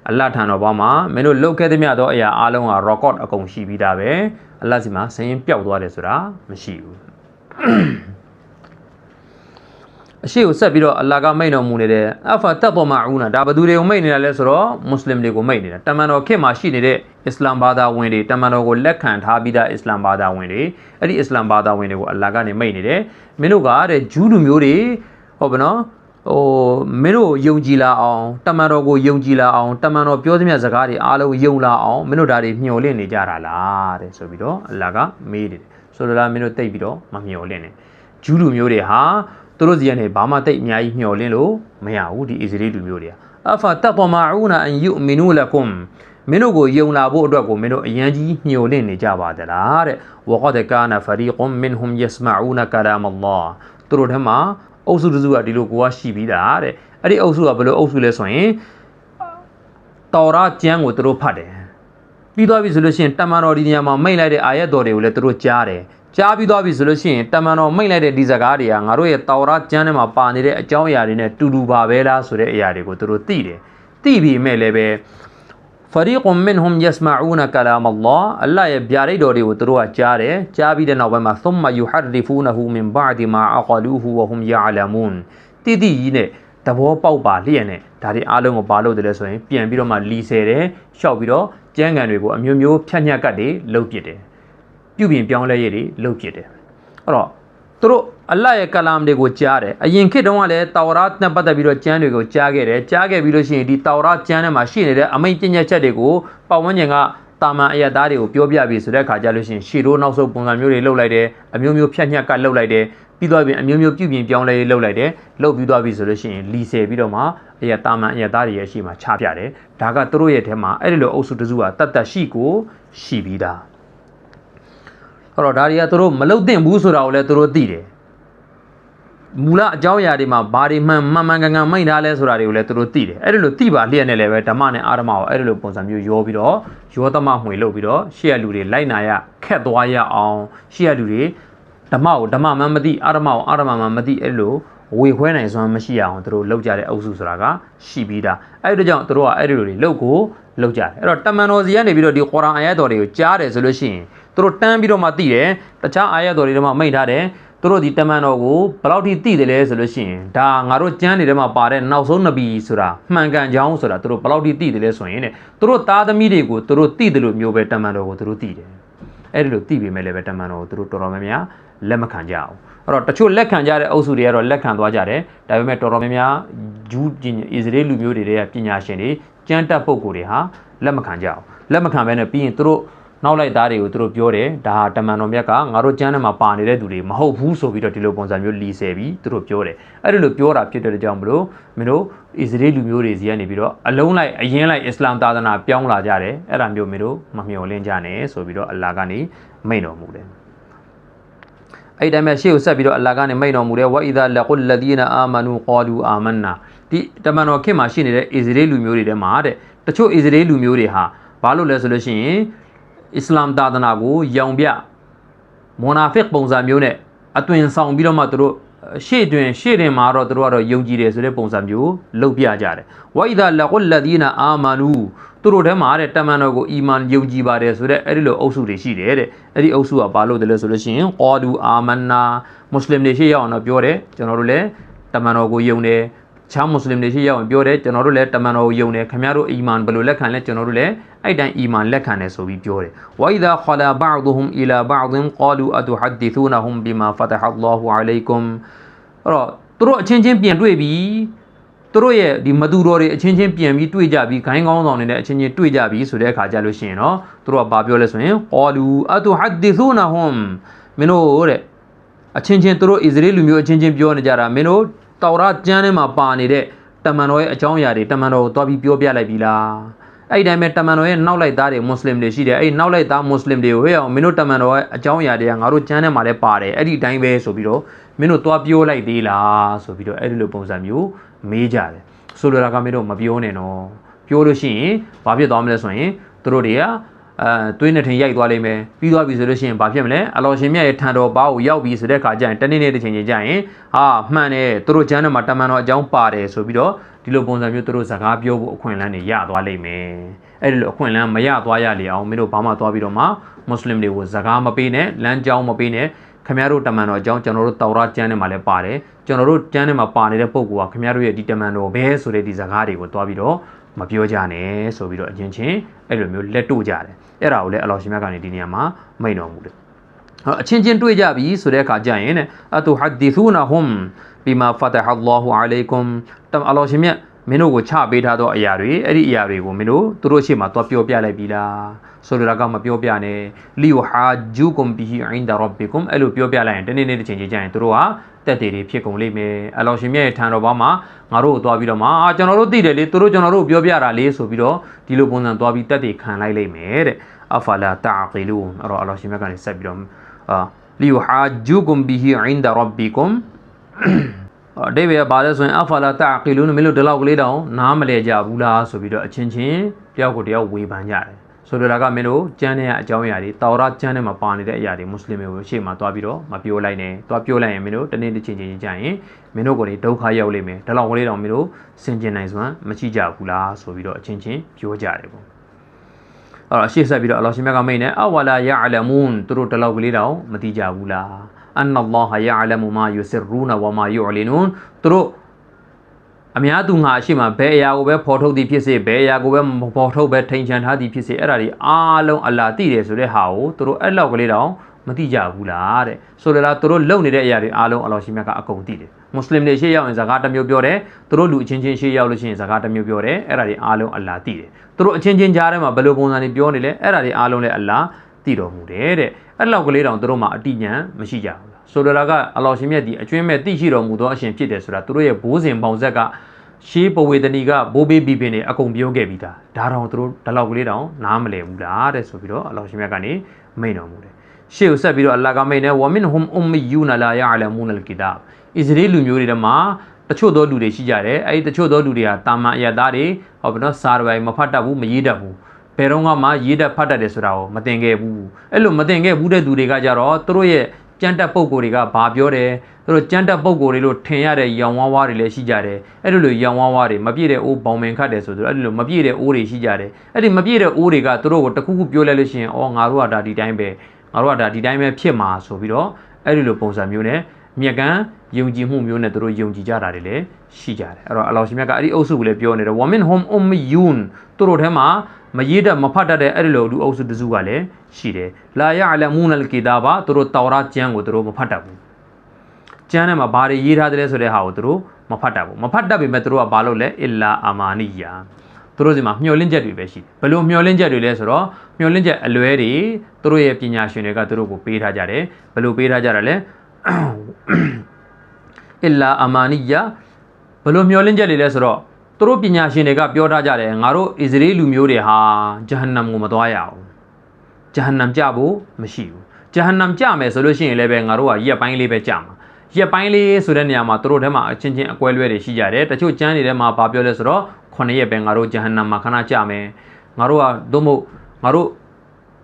အလ္လာဟ်ထံတော်ဘာမှာမင်းတို့လှုပ်ခဲ့သမျှသောအရာအားလုံးက record အကုန်ရှိပြီးသားပဲအလ္လာဟ်စီမှာစင်ရင်ပျောက်သွားတယ်ဆိုတာမရှိဘူးအရှိကိုဆက်ပြီးတော့အလ္လာဟ်ကမိန့်တော်မူနေတဲ့အဖတတ်ပေါ်မာဦးနာဒါဘသူတွေကိုမိန့်နေတာလဲဆိုတော့မွတ်စလင်တွေကိုမိန့်နေတာတမန်တော်ခေတ်မှာရှိနေတဲ့အစ္စလာမ်ဘာသာဝင်တွေတမန်တော်ကိုလက်ခံထားပြီးသားအစ္စလာမ်ဘာသာဝင်တွေအဲ့ဒီအစ္စလာမ်ဘာသာဝင်တွေကိုအလ္လာဟ်ကနေမိန့်နေတယ်မင်းတို့ကတဲ့ဂျူးလူမျိုးတွေဟုတ်ပါနော်မင်းတို့ယုံကြည်လာအောင်တမန်တော်ကိုယုံကြည်လာအောင်တမန်တော်ပြောသမျှစကားတွေအားလုံးယုံလာအောင်မင်းတို့ဒါတွေမျှော်လင့်နေကြတာလားတဲ့ဆိုပြီးတော့အလ္လာဟ်ကမေးတယ်ဆိုတော့မင်းတို့တိတ်ပြီးတော့မမျှော်လင့်နဲ့ဂျူးလူမျိုးတွေဟာသူတို့စီကနေဘာမှတိတ်အများကြီးမျှော်လင့်လို့မရဘူးဒီအစ္စရေးလူမျိုးတွေကအဖတတမာဦးနာအန်ယူမီနူလကွမ်မင်းတို့ကိုယုံလာဖို့အတွက်ကိုမင်းတို့အရန်ကြီးမျှော်လင့်နေကြပါသလားတဲ့ဝကဒကာနာဖရီကွမ်မင်ဟွမ်ယစမာဦးနာကလာမအလ္လာဟ်သူတို့ထဲမှာအုပ်စုတစုကဒီလိုကိုကရှိပြီးသားတဲ့အဲ့ဒီအုပ်စုကဘယ်လိုအုပ်စုလဲဆိုရင်တော်ရာကျမ်းကိုသူတို့ဖတ်တယ်ပြီးသွားပြီဆိုလို့ရှိရင်တမန်တော်ဒီနေရာမှာမိတ်လိုက်တဲ့အာယတ်တော်တွေကိုလည်းသူတို့ကြားတယ်ကြားပြီးသွားပြီဆိုလို့ရှိရင်တမန်တော်မိတ်လိုက်တဲ့ဒီစကားတွေကငါတို့ရဲ့တော်ရာကျမ်းထဲမှာပါနေတဲ့အကြောင်းအရာတွေနဲ့တူတူပါပဲလားဆိုတဲ့အရာတွေကိုသူတို့သိတယ်သိပြီးမဲ့လည်းပဲဖရီကွမ်မင်ဟွမ်ယစမာဦးနာကလာမအလ္လာဟ်အလ္လာဟ်ရဲ့ဗျာဒိတ်တော်တွေကိုသူတို့ကကြားတယ်ကြားပြီးတဲ့နောက်ပိုင်းမှာသုမယူဟရရီဖူနဟူမင်ဘာဒီမာအကလူဟူဝဟွမ်ယာလမွန်တိတိကြီးနဲ့သဘောပေါက်ပါလျက်နဲ့ဒါတွေအားလုံးကိုဘာလို့တယ်လဲဆိုရင်ပြန်ပြီးတော့မှလီဆယ်တယ်ရှောက်ပြီးတော့ကျမ်းဂန်တွေကိုအမျိုးမျိုးဖြတ်ညှက်ကတ်တွေလုပ်ပစ်တယ်ပြုပြင်ပြောင်းလဲရည်တွေလုပ်ပစ်တယ်အဲ့တော့သူတို့အလ္လာဟ်ရဲ့ကလာမ်တွေကိုကြားတယ်အရင်ခေတ်တုန်းကလည်းတောရတ်နဲ့ပတ်သက်ပြီးတော့ကျမ်းတွေကိုကြားခဲ့တယ်ကြားခဲ့ပြီးလို့ရှိရင်ဒီတောရတ်ကျမ်းထဲမှာရှိနေတဲ့အမိန့်ပညာချက်တွေကိုပတ်ဝန်းကျင်ကတာမန်အယက်သားတွေကိုပြောပြပြီးဆိုတဲ့အခါကျလို့ရှိရင်ရှေ့တို့နောက်ဆုတ်ပုံစံမျိုးတွေလုပ်လိုက်တယ်အမျိုးမျိုးဖြတ်ညှက်ကလုပ်လိုက်တယ်ပြီးသွားပြီးအမျိုးမျိုးပြုပြင်ပြောင်းလဲလုပ်လိုက်တယ်လုပ်ပြီးသွားပြီဆိုလို့ရှိရင်လီဆယ်ပြီးတော့မှအယက်တာမန်အယက်သားတွေရဲ့ရှေ့မှာချပြတယ်ဒါကသူတို့ရဲ့ထဲမှာအဲ့ဒီလိုအုပ်စုတစုကတတ်ရှိကိုရှိပြီးသားအဲ့တော့ဒါတွေကသူတို့မလုတ်တင်ဘူးဆိုတာကိုလည်းသူတို့သိတယ်မူလအကြောင်းအရာတွေမှာဘာတွေမှန်ကန်မိတ်ထားလဲဆိုတာတွေကိုလည်းသူတို့သိတယ်အဲ့ဒီလိုသိပါလျက်နဲ့လည်းပဲဓမ္မနဲ့အာရမကိုအဲ့ဒီလိုပုံစံမျိုးရောပြီးတော့ရောသမမှွေလုပ်ပြီးတော့ရှေ့ရလူတွေလိုက်နာရခက်သွားရအောင်ရှေ့ရလူတွေဓမ္မကိုဓမ္မမှန်မသိအာရမကိုအာရမမှန်မသိအဲ့လိုဝေခွဲနိုင်စွမ်းမရှိအောင်သူတို့လောက်ကြတဲ့အုပ်စုဆိုတာကရှိပြီးသားအဲ့ဒီကြောင့်သူတို့ကအဲ့ဒီလိုတွေလောက်ကိုလောက်ကြတယ်အဲ့တော့တမန်တော်စီကနေပြီးတော့ဒီကုရ်အာန်အာယတ်တော်တွေကိုကြားတယ်ဆိုလို့ရှိရင်သူတို့တန်းပြီးတော့မှသိတယ်တခြားအာယတ်တော်တွေထဲမှာမိတ်ထားတယ်သူတို့ဒီတမန်တော်ကိုဘယ်လောက်ထိသိတယ်လဲဆိုလို့ရှိရင်ဒါငါတို့ကျမ်းတွေထဲမှာပါတဲ့နောက်ဆုံးနဗီဆိုတာမှန်ကန်ကြောင်းဆိုတာသူတို့ဘယ်လောက်ထိသိတယ်လဲဆိုရင်တဲ့သူတို့သားသမီးတွေကိုသူတို့သိတယ်လို့မျိုးပဲတမန်တော်ကိုသူတို့သိတယ်အဲ့ဒီလိုသိပေမဲ့လည်းပဲတမန်တော်ကိုသူတို့တော်တော်များများလက်မခံကြအောင်အဲ့တော့တချို့လက်ခံကြတဲ့အုပ်စုတွေကတော့လက်ခံသွားကြတယ်ဒါပေမဲ့တော်တော်များများဂျူးအစ္စရေးလူမျိုးတွေကပညာရှင်တွေကျမ်းတက်ပုဂ္ဂိုလ်တွေဟာလက်မခံကြအောင်လက်မခံဘဲနဲ့ပြီးရင်သူတို့နောက်လိုက်သားတွေကိုသူတို့ပြောတယ်ဒါဟာတမန်တော်မြတ်ကငါတို့ကျမ်းထဲမှာပါနေတဲ့သူတွေမဟုတ်ဘူးဆိုပြီးတော့ဒီလိုပုံစံမျိုးလီဆယ်ပြီးသူတို့ပြောတယ်အဲ့ဒီလိုပြောတာဖြစ်တဲ့ကြောင့်မလို့မင်းတို့အစ္စရေးလူမျိုးတွေစီကနေပြီးတော့အလုံးလိုက်အရင်လိုက်အစ္စလာမ်သာသနာပြောင်းလာကြတယ်အဲ့ဒါမျိုးမင်းတို့မမျှော်လင့်ကြနဲ့ဆိုပြီးတော့အလ္လာဟ်ကနေမိန့်တော်မူတယ်အဲ့တိုင်းမှာရှေ့ကိုဆက်ပြီးတော့အလ္လာဟ်ကနေမိန့်တော်မူတယ်ဝအီဒါလကုလ်လဒီနာအာမနူကာလူအာမန်နာဒီတမန်တော်ခေတ်မှာရှိနေတဲ့အစ္စရေးလူမျိုးတွေထဲမှာတဲ့တချို့အစ္စရေးလူမျိုးတွေဟာဘာလို့လဲဆိုလို့ရှိရင် Islam သာသနာကိုရောင်ပြမော်နာဖစ်ပုံစံမျိုးနဲ့အသွင်ဆောင်ပြီးတော့မှသူတို့ရှေ့တွင်မှာတော့သူတို့ကတော့ယုံကြည်တယ်ဆိုတဲ့ပုံစံမျိုးလုပ်ပြကြတယ်ဝိဒါလကုလ္လဒီနာအာမာနူသူတို့ထဲမှာတဲ့တမန်တော်ကိုအီမန်ယုံကြည်ပါတယ်ဆိုတဲ့အဲ့ဒီလိုအုပ်စုတွေရှိတယ်တဲ့အဲ့ဒီအုပ်စုကဘာလို့တယ်လဲဆိုလို့ရှိရင်ကောဒူအာမန်နာမွတ်စလင်တွေရှိရအောင်တော့ပြောတယ်ကျွန်တော်တို့လည်းတမန်တော်ကိုယုံတယ်ချားမွတ်စလင်တွေရှိရအောင်ပြောတယ်ကျွန်တော်တို့လည်းတမန်တော်ကိုယုံတယ်ခင်ဗျားတို့အီမန်ဘယ်လိုလက်ခံလဲကျွန်တော်တို့လည်းအဲ့တိုင်းအီမန်လက်ခံတယ်ဆိုပြီးပြောတယ်ဝိဒါခလာဘအဒ်ဟွမ်အီလာဘအဒ်ကာလူအတူဟဒ်ဒီသူနဟွမ်ဘီမာဖတဟ်အလ္လာဟူအလိုင်ကွမ်အဲ့တော့သူတို့အချင်းချင်းပြန်တွေ့ပြီးသူတို့ရဲ့ဒီမတူတော်တွေအချင်းချင်းပြန်ပြီးတွေ့ကြပြီးခိုင်းကောင်းဆောင်နေတဲ့အချင်းချင်းတွေ့ကြပြီးဆိုတဲ့အခါကျလို့ရှိရင်တော့သူတို့ကဘာပြောလဲဆိုရင်ကာလူအတူဟဒ်ဒီသူနဟွမ်မင်းတို့တဲ့အချင်းချင်းသူတို့အစ္စရေးလူမျိုးအချင်းချင်းပြောနေကြတာမင်းတို့တောရကျမ်းထဲမှာပါနေတဲ့တမန်တော်ရဲ့အကြောင်းအရာတွေတမန်တော်ကိုသွားပြီးပြောပြလိုက်ပြီလားအဲ့ဒီတိုင်းပဲတမန်တော်ရဲ့နောက်လိုက်သားတွေမွတ်စလင်တွေရှိတယ်အဲ့နောက်လိုက်သားမွတ်စလင်တွေကိုဟဲ့အောင်မင်းတို့တမန်တော်ရဲ့အကြောင်းအရာတွေကငါတို့ကျမ်းထဲမှာလည်းပါတယ်အဲ့ဒီတိုင်းပဲဆိုပြီးတော့မင်းတို့သွားပြောလိုက်သေးလားဆိုပြီးတော့အဲ့ဒီလိုပုံစံမျိုးမေးကြတယ်ဆိုလိုတာကမင်းတို့မပြောနဲ့နော်ပြောလို့ရှိရင်ဘာဖြစ်သွားမလဲဆိုရင်သူတို့တွေကသွေးနဲ့ထင်ရိုက်သွားလိမ့်မယ်ပြီးသွားပြီဆိုလို့ရှိရင်ဘာဖြစ်မလဲအလောရှင်မြတ်ရဲ့ထံတော်ဘာကိုရောက်ပြီဆိုတဲ့အခါကျရင်တနေ့တစ်ချိန်ချင်းကျရင်ဟာမှန်တယ်သူတို့ကျမ်းထဲမှာတမန်တော်အကြောင်းပါတယ်ဆိုပြီးတော့ဒီလိုပုံစံမျိုးသူတို့စကားပြောဖို့အခွင့်အလမ်းတွေရသွားလိမ့်မယ်အဲ့ဒီလိုအခွင့်အလမ်းမရသွားရလေအောင်မင်းတို့ဘာမှသွားပြီးတော့မှမွတ်စလင်တွေကိုစကားမပေးနဲ့လမ်းကြောင်းမပေးနဲ့ခင်ဗျားတို့တမန်တော်အကြောင်းကျွန်တော်တို့တောရကျမ်းထဲမှာလည်းပါတယ်ကျွန်တော်တို့ကျမ်းထဲမှာပါနေတဲ့ပုံကခင်ဗျားတို့ရဲ့ဒီတမန်တော်ပဲဆိုတဲ့ဒီစကားတွေကိုသွားပြီးတော့မပြောကြနဲ့ဆိုပြီးတော့အချင်းချင်းအဲ့လိုမျိုးလက်တို့ကြတယ်အဲ့ဒါကိုလည်းအလောရှင်မြတ်ကနေဒီနေရာမှာမိန့်တော်မူတယ်အချင်းချင်းတွေ့ကြပြီဆိုတဲ့အခါကျရင်အတူဟဒ်ဒီသူနာဟွမ်ဘီမာဖတဟ်အလ္လာဟူအလိုင်ကွမ်တမ်အလောရှင်မြတ်မင်းတို့ကိုချပေးထားသောအရာတွေအဲ့ဒီအရာတွေကိုမင်းတို့သူတို့ရှေ့မှာသွားပြောပြလိုက်ပြီလားဆိုလိုတာကမပြောပြနဲ့လီယူဟာဂျူကွမ်ဘီဟီအင်ဒါရဘ်ဘီကွမ်အဲ့လိုပြောပြလိုက်ရင်တနေ့နေ့တစ်ချိန်ချင်းကျရင်သူတို့ကတက်တယ်တွေဖြစ်ကုန်လိမ့်မယ်အလောရှင်မြတ်ရဲ့ထံတော်ဘာမှာငါတို့ကိုသွားပြီးတော့မှကျွန်တော်တို့သိတယ်လေသူတို့ကျွန်တော်တို့ပြောပြတာလေဆိုပြီးတော့ဒီလိုပုံစံသွားပြီးတက်တယ်ခံလိုက်လိမ့်မယ်တဲ့အဖလာတာကီလူန်အဲ့တော့အလောရှင်မြတ်ကနေဆက်ပြီးတော့လီယူဟာဂျူကွမ်ဘီဟီအင်ဒါရဘ်ဘီကွမ်အတိတ်ပဲဘာလဲဆိုရင်အဖလာတာကီလူန်မင်းတို့ဒီလောက်ကလေးတောင်နားမလဲကြဘူးလားဆိုပြီးတော့အချင်းချင်းတယောက်ကိုတယောက်ဝေဖန်ကြတယ်ဆိုလိုတာကမင်းတို့ကျမ်းထဲကအကြောင်းအရာတွေတောရကျမ်းထဲမှာပါနေတဲ့အရာတွေမွတ်စလင်တွေကိုရှေ့မှာသွားပြီးတော့မပြောလိုက်နဲ့သွားပြောလိုက်ရင်မင်းတို့တနေ့တစ်ချိန်ချင်းကြာရင်မင်းတို့ကိုယ်ဒုက္ခရောက်လိမ့်မယ်ဒီလောက်ကလေးတောင်မင်းတို့ဆင်ကျင်နိုင်စွမ်းမရှိကြဘူးလားဆိုပြီးတော့အချင်းချင်းပြောကြတယ်ပေါ့အဲ့တော့ရှေ့ဆက်ပြီးတော့အလောရှင်မြတ်ကမိန့်နေအဝလာယအလမွန်သူတို့ဒီလောက်ကလေးတောင်မသိကြဘူးလားအန်နလ္လာဟ်ယအလမူမာယူဆရူနဝမာယူအလီနွန်သူတို့အများသူငါအရှိမဘယ်အရာကိုပဲဖော်ထုတ်သည်ဖြစ်စေဘယ်အရာကိုပဲမဖော်ထုတ်ပဲထိန်ချန်ထားသည်ဖြစ်စေအဲ့ဒါတွေအားလုံးအလာသိတယ်ဆိုတဲ့ဟာကိုသူတို့အဲ့လောက်ကလေးတောင်မသိကြဘူးလားတဲ့ဆိုတော့သူတို့လုံနေတဲ့အရာတွေအားလုံးအလောရှင်မြတ်ကအကုန်သိတယ်မွတ်စလင်တွေရှေ့ရောက်ရင်စကားတစ်မျိုးပြောတယ်သူတို့လူအချင်းချင်းရှေ့ရောက်လို့ရှိရင်စကားတစ်မျိုးပြောတယ်အဲ့ဒါတွေအားလုံးအလာသိတယ်သူတို့အချင်းချင်းကြားထဲမှာဘယ်လိုပုံစံတွေပြောနေလဲအဲ့ဒါတွေအားလုံးလည်းအလာသိတော်မူတယ်တဲ့အဲ့လောက်ကလေးတောင်သူတို့မှာအတိညာမရှိကြဘူးဆိုလိုတာကအလောရှင်မြတ်ဒီအကျွင်းမဲ့သိရှိတော်မူသောအရှင်ဖြစ်တယ်ဆိုတာသူတို့ရဲ့ဘိုးစဉ်ပေါင်ဆက်ကရှေးပဝေဒနီကဘိုးဘေးဘီပင်တွေအကုန်ပြောခဲ့ပြီးသားဒါတောင်သူတို့ဒီလောက်ကလေးတောင်နားမလည်ဘူးလားတဲ့ဆိုပြီးတော့အလောရှင်မြတ်ကနေမိန့်တော်မူတယ်ရှေ့ကိုဆက်ပြီးတော့အလ္လာဟ်ကမိန့်နေဝမင်ဟွမ်အွမ်မီယူနာလာယအလမူနလ်ကီတာဘ်အစ္စရေးလူမျိုးတွေထဲမှာတချို့သောလူတွေရှိကြတယ်အဲဒီတချို့သောလူတွေကတာမန်အယတ်သားတွေဟောဘနော်စာရပိုင်မဖတ်တတ်ဘူးမရေးတတ်ဘူးဘယ်တော့မှရေးတတ်ဖတ်တတ်တယ်ဆိုတာကိုမသင်ခဲ့ဘူးအဲ့လိုမသင်ခဲ့ဘူးတဲ့သူတွေကကြတော့သူတို့ရဲ့ကျမ်းတက်ပုံကိုယ်တွေကဘာပြောတယ်သူတို့ကျမ်းတက်ပုံကိုယ်တွေလို့ထင်ရတဲ့ရောင်ဝါးဝါးတွေလည်းရှိကြတယ်အဲ့လိုရောင်ဝါးဝါးတွေမပြည့်တဲ့အိုးဘောင်ပင်ခတ်တယ်ဆိုတော့အဲ့လိုမပြည့်တဲ့အိုးတွေရှိကြတယ်အဲ့ဒီမပြည့်တဲ့အိုးတွေကသူတို့ကိုတခုခုပြောလိုက်လို့ရှိရင်အော်ငါတို့ကဒါဒီတိုင်းပဲငါတို့ကဒါဒီတိုင်းပဲဖြစ်မှာဆိုပြီးတော့အဲ့ဒီလိုပုံစံမျိုးနဲ့မြက်ကန်းယုံကြည်မှုမျိုးနဲ့သူတို့ယုံကြည်ကြတာတွေလည်းရှိကြတယ်အဲ့တော့အလောရှင်မြတ်ကအဲ့ဒီအုပ်စုကိုလည်းပြောနေတယ်ဝမင်ဟွမ်အွမ်မီယူန်သူတို့ထဲမှာမရေးတတ်မဖတ်တတ်တဲ့အဲ့ဒီလိုလူအုပ်စုတစုကလည်းရှိတယ်လာယအလမူနလ်ကီတာဘာသူတို့တောရကျမ်းကိုသူတို့မဖတ်တတ်ဘူးကျမ်းထဲမှာဘာတွေရေးထားတယ်ဆိုတဲ့ဟာကိုသူတို့မဖတ်တတ်ဘူးမဖတ်တတ်ပေမဲ့သူတို့ကဘာလုပ်လဲအီလာအာမာနီယာသူတို့စီမှာမျှော်လင့်ချက်တွေပဲရှိတယ်ဘယ်လိုမျှော်လင့်ချက်တွေလဲဆိုတော့မျှော်လင့်ချက်အလွဲတွေသူတို့ရဲ့ပညာရှင်တွေကသူတို့ကိုပေးထားကြတယ်ဘယ်လိုပေးထားကြတာလဲအီလာအာမာနီယာဘယ်လိုမျှော်လင့်ချက်တွေလဲဆိုတော့သူတို့ပညာရှင်တွေကပြောထားကြတယ်ငါတို့အစ္စရေးလူမျိုးတွေဟာဂျဟန္နမ်ကိုမသွားရအောင်ဂျဟန္နမ်ကြဖို့မရှိဘူးဂျဟန္နမ်ကြမယ်ဆိုလို့ရှိရင်လည်းပဲငါတို့ကရက်ပိုင်းလေးပဲကြမှာရက်ပိုင်းလေးဆိုတဲ့နေရာမှာသူတို့ထဲမှာအချင်းချင်းအကွဲလွဲတွေရှိကြတယ်တချို့ကျမ်းတွေထဲမှာဘာပြောလဲဆိုတော့9ရက်ပဲငါတို့ဂျဟန္နမ်မှာခဏကြမယ်ငါတို့ကသို့မဟုတ်ငါတို့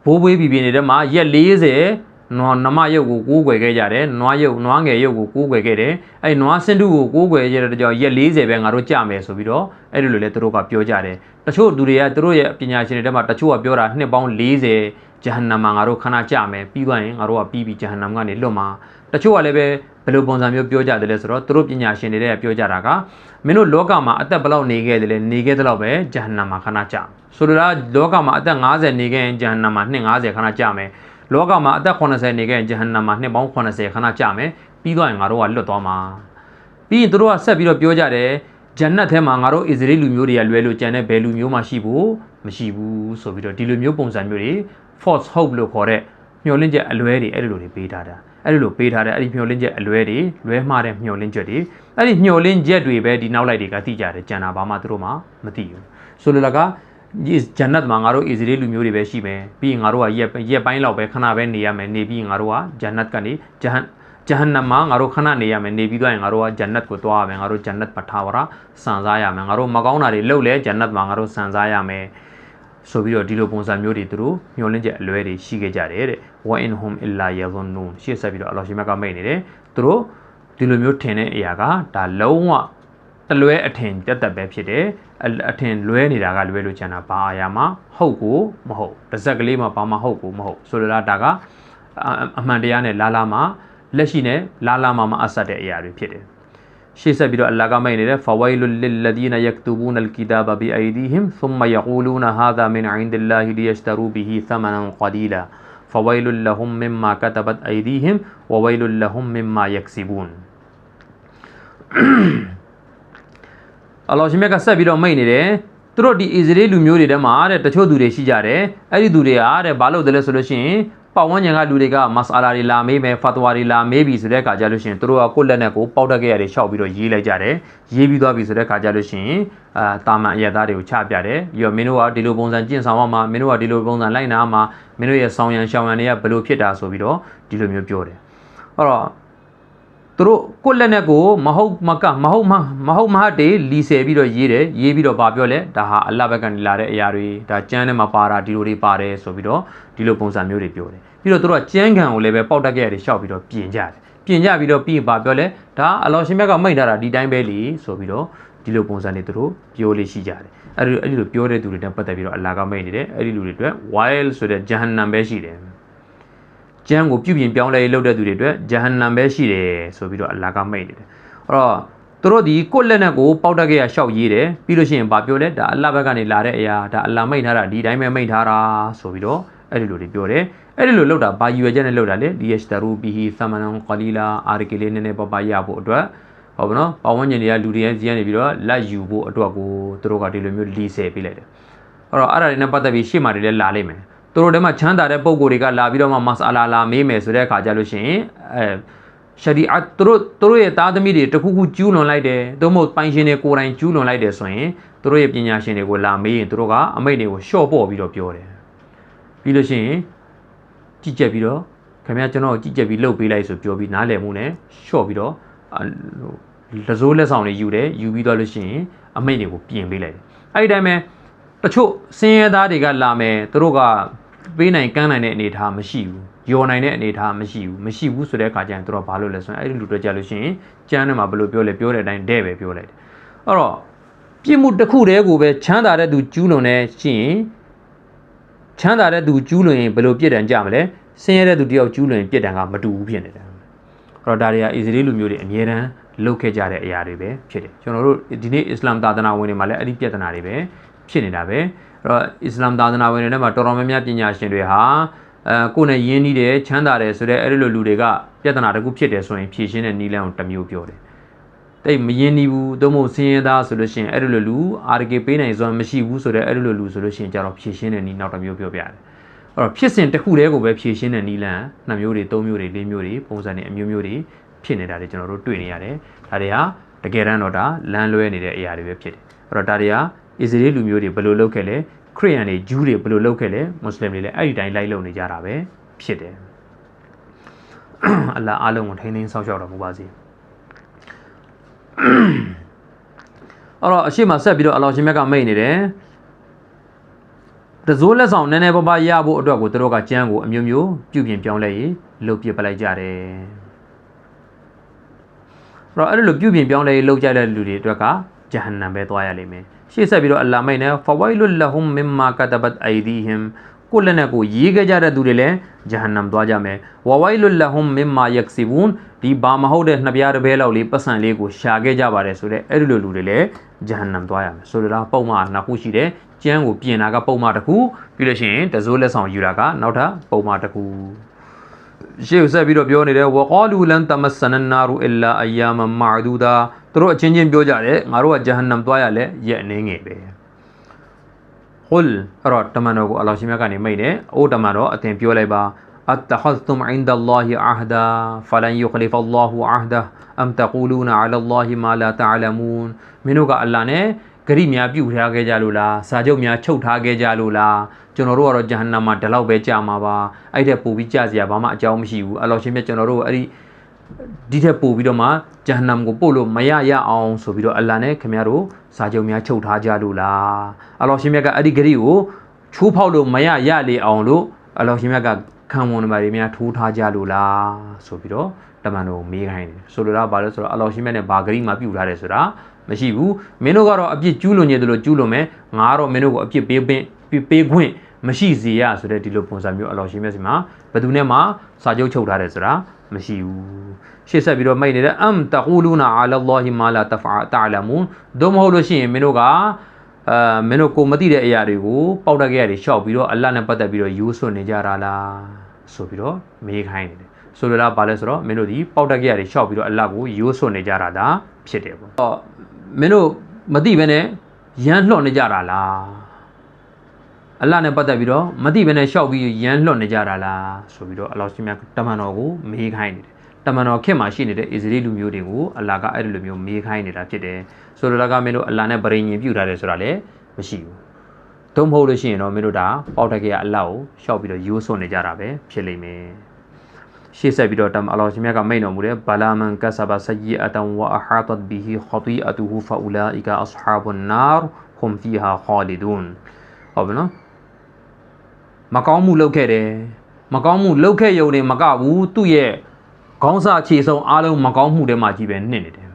ဘိုးဘွေးပြည်ပြည်နေတဲ့မှာရက်40နမရုပ်ကိုကိုးကွယ်ခဲ့ကြတယ်နွားငယ်ရုပ်ကိုကိုးကွယ်ခဲ့တယ်အဲ့နွားစင်တုကိုကိုးကွယ်ရတဲ့ကြောင့်ရက်40ပဲငါတို့ကြမယ်ဆိုပြီးတော့အဲ့ဒီလိုလေသူတို့ကပြောကြတယ်တချို့လူတွေကသူတို့ရဲ့ပညာရှင်တွေထဲမှာတချို့ကပြောတာနှစ်ပေါင်း40ဂျဟန္နမ်မှာငါတို့ခဏကြမယ်ပြီးသွားရင်ငါတို့ကပြီးဂျဟန္နမ်ကနေလွတ်မှာတချို့ကလည်းပဲဘယ်လိုပုံစံမျိုးပြောကြတယ်လဲဆိုတော့သူတို့ပညာရှင်တွေကပြောကြတာကမင်းတို့လောကမှာအသက်ဘယ်လောက်နေခဲ့တယ်လဲနေခဲ့တဲ့လောက်ပဲဂျဟန္နမ်မှာခဏကြဆိုလိုတာလောကမှာအသက်50နေခဲ့ရင်ဂျဟန္နမ်မှာနှစ်50ခဏကြမယ်လောကမှာအသက်80နေခဲ့ရင်ဂျဟန္နမ်မှာနှစ်ပေါင်း80ခဏကြမယ်ပြီးသွားရင်ငါတို့ကလွတ်သွားမှာပြီးရင်သူတို့ကဆက်ပြီးတော့ပြောကြတယ်ဂျန်နတ်ထဲမှာငါတို့အစ္စရေးလူမျိုးတွေကလွဲလို့ကျန်တဲ့ဘယ်လူမျိုးမှရှိဖို့မရှိဘူးဆိုပြီးတော့ဒီလိုမျိုးပုံစံမျိုးတွေ false hope လို့ခေါ်တဲ့မျှော်လင့်ချက်အလွဲတွေအဲ့ဒီလိုတွေပေးထားတာအဲ့ဒီလိုပေးထားတဲ့အဲ့ဒီမျှော်လင့်ချက်အလွဲတွေလွဲမှားတဲ့မျှော်လင့်ချက်တွေအဲ့ဒီမျှော်လင့်ချက်တွေပဲဒီနောက်လိုက်တွေကသိကြတယ်ကျန်တာဘာမှသူတို့မှမသိဘူးဆိုလိုတာကဂျန်နတ်မှာငါတို့အစ္စရေးလူမျိုးတွေပဲရှိမယ်ပြီးရင်ငါတို့ကရက်ပိုင်းလောက်ပဲခဏပဲနေရမယ်နေပြီးရင်ငါတို့ကဂျန်နတ်ကနေဂျဟန္နမ်မှာငါတို့ခဏနေရမယ်နေပြီးတော့ရင်ငါတို့ကဂျန်နတ်ကိုသွားရမယ်ငါတို့ဂျန်နတ်ပထာဝရစံစားရမယ်ငါတို့မကောင်းတာတွေလုပ်လဲဂျန်နတ်မှာငါတို့စံစားရမယ်ဆိုပြီးတော့ဒီလိုပုံစံမျိုးတွေသူတို့မျှော်လင့်ချက်အလွဲတွေရှိခဲ့ကြတယ်တဲ့ဝအင်ဟွမ်အလာယာဇွန်နူန်ရှေ့ဆက်ပြီးတော့အလောရှင်မြတ်ကမိတ်နေတယ်သူတို့ဒီလိုမျိုးထင်တဲ့အရာကဒါလုံးဝတလွဲအထင်တက်တက်ပဲဖြစ်တယ်အထင်လွဲနေတာကလွဲလို့ချင်တာဘာအရာမှဟုတ်ကိုမဟုတ်တစ်စက်ကလေးမှဘာမှဟုတ်ကိုမဟုတ်ဆိုလိုတာဒါကအမှန်တရားနဲ့လာမှလက်ရှိနဲ့လာမှမအဆက်တဲ့အရာတွေဖြစ်တယ်ရှေ့ဆက်ပြီးတော့အလ္လာဟ်ကမိတ်နေတယ်ဖဝိုင်လုလလဒီနယက်တူဘူနလ်ကီတာဘဘီအိုင်ဒီဟင်သုမယကူလူနဟာဒါမင်အိန္ဒလ္လာဟီလီယရှတရူဘီဟီသမနန်ကဒီလာဖဝိုင်လုလဟွမ်မင်မာကတဘတ်အိုင်ဒီဟင်ဝဝိုင်လုလဟွမ်မင်မာယက်ဆီဘူန်အလ္လာဟ်ရှင်မြတ်ကဆက်ပြီးတော့မိတ်နေတယ်သူတို့ဒီအစ္စရေးလူမျိုးတွေထဲမှာတဲ့တချို့သူတွေရှိကြတယ်အဲ့ဒီသူတွေကတဲ့ဘာလို့တယ်လဲဆိုလို့ရှိရင်ပတ်ဝန်းကျင်ကလူတွေကမဆာလာတွေလာမေးမယ်ဖာတဝါတွေလာမေးပြီဆိုတဲ့အခါကျလို့ရှိရင်တို့ကကိုယ့်လက်နဲ့ကိုပေါက်တက်ခဲ့ရတယ်ရှောက်ပြီးတော့ရေးလိုက်ကြတယ်ရေးပြီးသွားပြီဆိုတဲ့အခါကျလို့ရှိရင်တာမန်အရက်သားတွေကိုချပြတယ်ပြီးတော့မင်းတို့ကဒီလိုပုံစံကျင့်ဆောင်အောင်မှာမင်းတို့ကဒီလိုပုံစံလိုက်နာမှာမင်းတို့ရဲ့ဆောင်ရန်ရှောင်ရန်တွေကဘယ်လိုဖြစ်တာဆိုပြီးတော့ဒီလိုမျိုးပြောတယ်အဲ့တော့သူတို့ကိုယ့်လက်နဲ့ကိုမဟုတ်မဟတေလီဆယ်ပြီးတော့ရေးတယ်ရေးပြီးတော့ဗာပြောလဲဒါဟာအလ္လာဟ်ဘက်ကနေလာတဲ့အရာတွေဒါကျမ်းထဲမှာပါတာဒီလိုတွေပါတယ်ဆိုပြီးတော့ဒီလိုပုံစံမျိုးတွေပြောတယ်ပြီးတော့သူတို့ကကျမ်းဂန်ကိုလည်းပဲပေါက်တက်ခဲ့ရတယ်ရှောက်ပြီးတော့ပြင်ကြတယ်ပြင်ကြပြီးတော့ပြီးဗာပြောလဲဒါအလ္လာဟ်ရှင်မြတ်ကမိန့်ထားတာဒီတိုင်းပဲလေဆိုပြီးတော့ဒီလိုပုံစံတွေသူတို့ပြောလို့ရှိကြတယ်အဲ့ဒီလိုပြောတဲ့သူတွေနဲ့ပတ်သက်ပြီးတော့အလ္လာဟ်ကမိန့်နေတယ်အဲ့ဒီလူတွေအတွက် wild ဆိုတဲ့ဂျဟန္နမ်ပဲရှိတယ်ကျမ်းကိုပြုပြင်ပြောင်းလဲလုပ်တဲ့သူတွေအတွက်ဂျဟန္နမ်ပဲရှိတယ်ဆိုပြီးတော့အလ္လာဟ်ကမိန့်နေတယ်အဲ့တော့သူတို့ဒီကိုယ့်လက်နဲ့ကိုပေါက်တက်ခဲ့ရရှောက်ရေးတယ်ပြီးလို့ရှိရင်ဗာပြောလဲဒါအလ္လာဟ်ဘက်ကနေလာတဲ့အရာဒါအလ္လာဟ်မိန့်ထားတာဒီတိုင်းပဲမိန့်ထားတာဆိုပြီးတော့အဲ့ဒီလိုတွေပြောတယ်အဲ့ဒီလိုလောက်တာဘာယူရချက်နဲ့လောက်တာလေဒီယက်စတရူဘီဟီသမနန်ကလီလာအာရကီလေးနည်းနည်းပပရဖို့အတွက်ဟုတ်ပါနော်ပတ်ဝန်းကျင်တွေကလူတွေရဲ့ဇီးကနေပြီးတော့လက်ယူဖို့အတွက်ကိုသူတို့ကဒီလိုမျိုးလီဆယ်ပေးလိုက်တယ်အဲ့တော့အဲ့ဒါတွေနဲ့ပတ်သက်ပြီးရှေ့မှာတွေလည်းလာလိမ့်မယ်သူတို့ထဲမှာချမ်းသာတဲ့ပုံကိုယ်တွေကလာပြီးတော့မှမဆာလာလာမေးမယ်ဆိုတဲ့အခါကျလို့ရှိရင်ရှရီအတ်သူတို့ရဲ့သားသမီးတွေတခုခုကျူးလွန်လိုက်တယ်သို့မဟုတ်ပိုင်ရှင်တွေကိုယ်တိုင်ကျူးလွန်လိုက်တယ်ဆိုရင်သူတို့ရဲ့ပညာရှင်တွေကိုလာမေးရင်သူတို့ကအမိန့်တွေကိုရှော့ပေါ့ပြီးတော့ပြောတယ်ပြီးလို့ရှိရင်ကြည့်ချက်ပြီးတော့ခင်ဗျာကျွန်တော်ကြည့်ချက်ပြီးလှုပ်ပေးလိုက်ဆိုပြောပြီးနားလည်မှုနဲ့ရှော့ပြီးတော့လစိုးလက်ဆောင်တွေယူတယ်ယူပြီးတော့လို့ရှိရင်အမိန့်တွေကိုပြင်ပေးလိုက်တယ်အဲ့ဒီတိုင်းပဲတချို့စင်းရဲသားတွေကလာမယ်သူတို့ကပေးနိုင်ကမ်းနိုင်တဲ့အနေအထားမရှိဘူးယော်နိုင်တဲ့အနေအထားမရှိဘူးဆိုတဲ့အခါကျရင်သူတို့ဘာလို့လဲဆိုရင်အဲ့ဒီလူတွေကြလို့ရှိရင်ကျမ်းထဲမှာဘယ်လိုပြောလဲပြောတဲ့အတိုင်းတဲ့ပဲပြောလိုက်တယ်အဲ့တော့ပြစ်မှုတစ်ခုတည်းကိုပဲချမ်းသာတဲ့သူကျူးလွန်နေရှိရင်ချမ်းသာတဲ့သူကျူးလွန်ရင်ဘယ်လိုပြစ်ဒဏ်ကြမလဲဆင်းရဲတဲ့သူတယောက်ကျူးလွန်ရင်ပြစ်ဒဏ်ကမတူဘူးဖြစ်နေတယ်အဲ့တော့ဒါတွေကအစ္စရေးလူမျိုးတွေအမြဲတမ်းလုပ်ခဲ့ကြတဲ့အရာတွေပဲဖြစ်တယ်ကျွန်တော်တို့ဒီနေ့အစ္စလာမ်သာသနာဝင်တွေမှာလည်းအဲ့ဒီပြဿနာတွေပဲဖြစ်နေတာပဲအဲ့တော့အစ္စလာမ်သာသနာဝင်တွေထဲမှာတော်တော်များများပညာရှင်တွေဟာကိုယ်နဲ့ယဉ်နီးတယ်ချမ်းသာတယ်ဆိုတဲ့အဲ့ဒီလိုလူတွေကပြဿနာတစ်ခုဖြစ်တယ်ဆိုရင်ဖြေရှင်းတဲ့နည်းလမ်းကိုတစ်မျိုးပြောတယ်တိတ်မယဉ်နီးဘူးသို့မဟုတ်ဆင်းရဲသားဆိုလို့ရှိရင်အဲ့ဒီလိုလူအာရကေပေးနိုင်စွမ်းမရှိဘူးဆိုတဲ့အဲ့ဒီလိုလူဆိုလို့ရှိရင်ကြတော့ဖြေရှင်းတဲ့နည်းနောက်တစ်မျိုးပြောပြတယ်အဲ့တော့ဖြစ်စဉ်တစ်ခုတည်းကိုပဲဖြေရှင်းတဲ့နည်းလမ်း2မျိုးတွေ3မျိုးတွေ4မျိုးတွေပုံစံတွေအမျိုးမျိုးတွေဖြစ်နေတာတွေကျွန်တော်တို့တွေ့နေရတယ်ဒါတွေဟာတကယ်တမ်းတော့ဒါလမ်းလွဲနေတဲ့အရာတွေပဲဖြစ်တယ်အဲ့တော့ဒါတွေဟာအစ္စရေးလူမျိုးတွေဘယ်လိုလုပ်ခဲ့လဲခရစ်ယာန်တွေဂျူးတွေဘယ်လိုလုပ်ခဲ့လဲမွတ်စလင်တွေလည်းအဲ့ဒီတိုင်းလိုက်လုပ်နေကြတာပဲဖြစ်တယ်အလ္လာဟ်အားလုံးကိုထိန်းသိမ်းစောင့်ရှောက်တော်မူပါစေအဲ့တော့အရှိမဆက်ပြီးတော့အလ္လာဟ်ရှင်မြတ်ကမိန့်နေတယ် တစိုးလက်ဆောင်နည်းနည်းပါးပါးရဖို့အတွက်ကိုသူတို့ကကြမ်းကိုအမျိုးမျိုးပြုပြင်ပြောင်းလဲရေးလုပ်ပြပလိုက်ကြတယ်အဲ့တော့အဲ့လိုပြုပြင်ပြောင်းလဲရေးလုပ်ကြတဲ့လူတွေအတွက်ကဂျဟန္နမ်ပဲသွားရလိမ့်မယ်ရှေ့ဆက်ပြီးတော့အလ္လာမိတ်နဲ့ဖဝိုင်လုလ်ဟွမ်မင်မာကတဘတ်အိုင်ဒီဟင်ကိုလည်းနဲ့ကိုရေးခဲ့ကြတဲ့သူတွေလည်းဂျဟန္နမ်သွားကြမယ်ဝဝိုင်လုလ်ဟွမ်မင်မာယက်ဆီဘွန်ဒီဘာမဟုတ်တဲ့နှစ်ပြားတစ်ဘဲလောက်လေးပတ်စံလေးကိုရှာခဲ့ကြပါတယ်ဆိုတဲ့အဲ့ဒီလိုလူတွေလည်းဂျဟန္နမ်သွားရမယ်ဆိုတော့ပုံမှန်နှစ်ခုရှိတယ်ကျမ်းကိုပြင်တာကပုံမှန်တစ်ခုပြီးလို့ရှိရင်တစိုးလက်ဆောင်ယူတာကနောက်ထပ်ပုံမှန်တစ်ခုရှေ့ဆက်ပြီးတော့ပြောနေတယ်ဝကာလူလန်တမဆနန်နာရူအလာအယာမမာဒူဒါသူတို့အချင်းချင်းပြောကြတယ်ငါတို့ကဂျဟန္နမ်သွားရလဲရက်အနေငယ်ပဲဟွလ်အဲ့တော့တမန်တော်ကိုအလ္လာဟ်ရှင်မြတ်ကနေမိတ်တယ်အိုးတမန်တော်အသင်ပြောလိုက်ပါأتخذتم عند الله عهدا فلن يخلف الله عهده أم تقولون على الله ما لا تعلمون မင်းတို့ကအလ္လာဟ်နဲ့ဂရိများပြုထားခဲ့ကြလို့လားစာချုပ်များချုပ်ထားခဲ့ကြလို့လားကျွန်တော်တို့ကတော့ဂျဟန္နမ်မှာဒီလောက်ပဲကြာမှာပါအဲ့တဲ့ပို့ပြီးကြာစရာဘာမှအကြောင်းမရှိဘူးအလ္လာဟ်ရှင်မြတ်ကျွန်တော်တို့အဲ့ဒီထက်ပို့ပြီးတော့မှဂျဟန္နမ်ကိုပို့လို့မရအောင်ဆိုပြီးတော့အလ္လာဟ်နဲ့ခင်ဗျားတို့စာချုပ်များချုပ်ထားကြလို့လားအလ္လာဟ်ရှင်မြတ်ကအဲ့ဒီဂရိကိုချိုးဖောက်လို့မရလေအောင်လို့အလ္လာဟ်ရှင်မြတ်ကခံဝန်တွေများထိုးထားကြလို့လားဆိုပြီးတော့တမန်တော်မေးခိုင်းတယ်ဆိုလိုတာဘာလဲဆိုတော့အလ္လာဟ်ရှင်မြတ်နဲ့ဘာဂရိမှာပြုထားတယ်ဆိုတာမရှိဘူးမင်းတို့ကတော့အပြစ်ကျူးလွန်နေတယ်လို့ကျူးလွန်မယ်ငါကတော့မင်းတို့ကိုအပြစ်ပေးခွင့်မရှိစေရဆိုတဲ့ဒီလိုပုံစံမျိုးအလ္လာဟ်ရှင်မြတ်စီမှာဘယ်သူနဲ့မှစာချုပ်ချုပ်ထားတယ်ဆိုတာမရှိဘူးရှေ့ဆက်ပြီးတော့မိတ်နေတဲ့အမ်တကူလူနာအလာလောဟီမာလာတဖာတာလမွန်ဒို့မဟုတ်လို့ရှိရင်မင်းတို့ကမင်းတို့ကိုမသိတဲ့အရာတွေကိုပေါက်တက်ကြရတယ်ရှောက်ပြီးတော့အလ္လာဟ်နဲ့ပတ်သက်ပြီးတော့ယူဆွနေကြတာလားဆိုပြီးတော့မေးခိုင်းနေတယ်ဆိုလိုတာဘာလဲဆိုတော့မင်းတို့ဒီပေါက်တက်ကြရတယ်ရှောက်ပြီးတော့အလ္လာဟ်ကိုယူဆွနေကြတာဒါဖြစ်တယ်ပေါ့မင်းတို့မသိဘဲနဲ့ရမ်းလှော့နေကြတာလားအလ္လာဟ်နဲ့ပတ်သက်ပြီးတော့မသိဘဲနဲ့ရှောက်ပြီးရမ်းလှော့နေကြတာလားဆိုပြီးတော့အလ္လာဟ်ရှင်မြတ်တမန်တော်ကိုမေးခိုင်းနေတယ်တမန်တော်ခေတ်မှာရှိနေတဲ့အစ္စရေးလူမျိုးတွေကိုအလ္လာဟ်ကအဲ့ဒီလိုမျိုးမေးခိုင်းနေတာဖြစ်တယ်ဆိုလိုတာကမင်းတို့အလ္လာဟ်နဲ့ဗရိညင်ပြုထားတယ်ဆိုတာလည်းမရှိဘူးသို့မဟုတ်လို့ရှိရင်တော့မင်းတို့ဒါပေါက်တက်ကြရအလ္လာဟ်ကိုရှောက်ပြီးတော့ယူဆွနေကြတာပဲဖြစ်လိမ့်မယ်ရှေ့ဆက်ပြီးတော့အလ္လာဟ်ရှင်မြတ်ကမိန့်တော်မူတယ်ဘလာမန်ကဆဘဆယီအတန်ဝအဟာတတ်ဘီဟီခတီအတူဟူဖအူလာအီကာအဆဟာဘွန်နာရ်ဟွမ်ဖီဟာခါလီဒွန်ဟုတ်ပြီနော်မကောင်းမှုလုပ်ခဲ့တယ်မကောင်းမှုလုပ်ခဲ့ရုံနဲ့မကဘူးသူ့ရဲ့ခေါင်းစားခြေဆုံးအားလုံးမကောင်းမှုတွေမှကြီးပဲနှိမ့်နေတယ်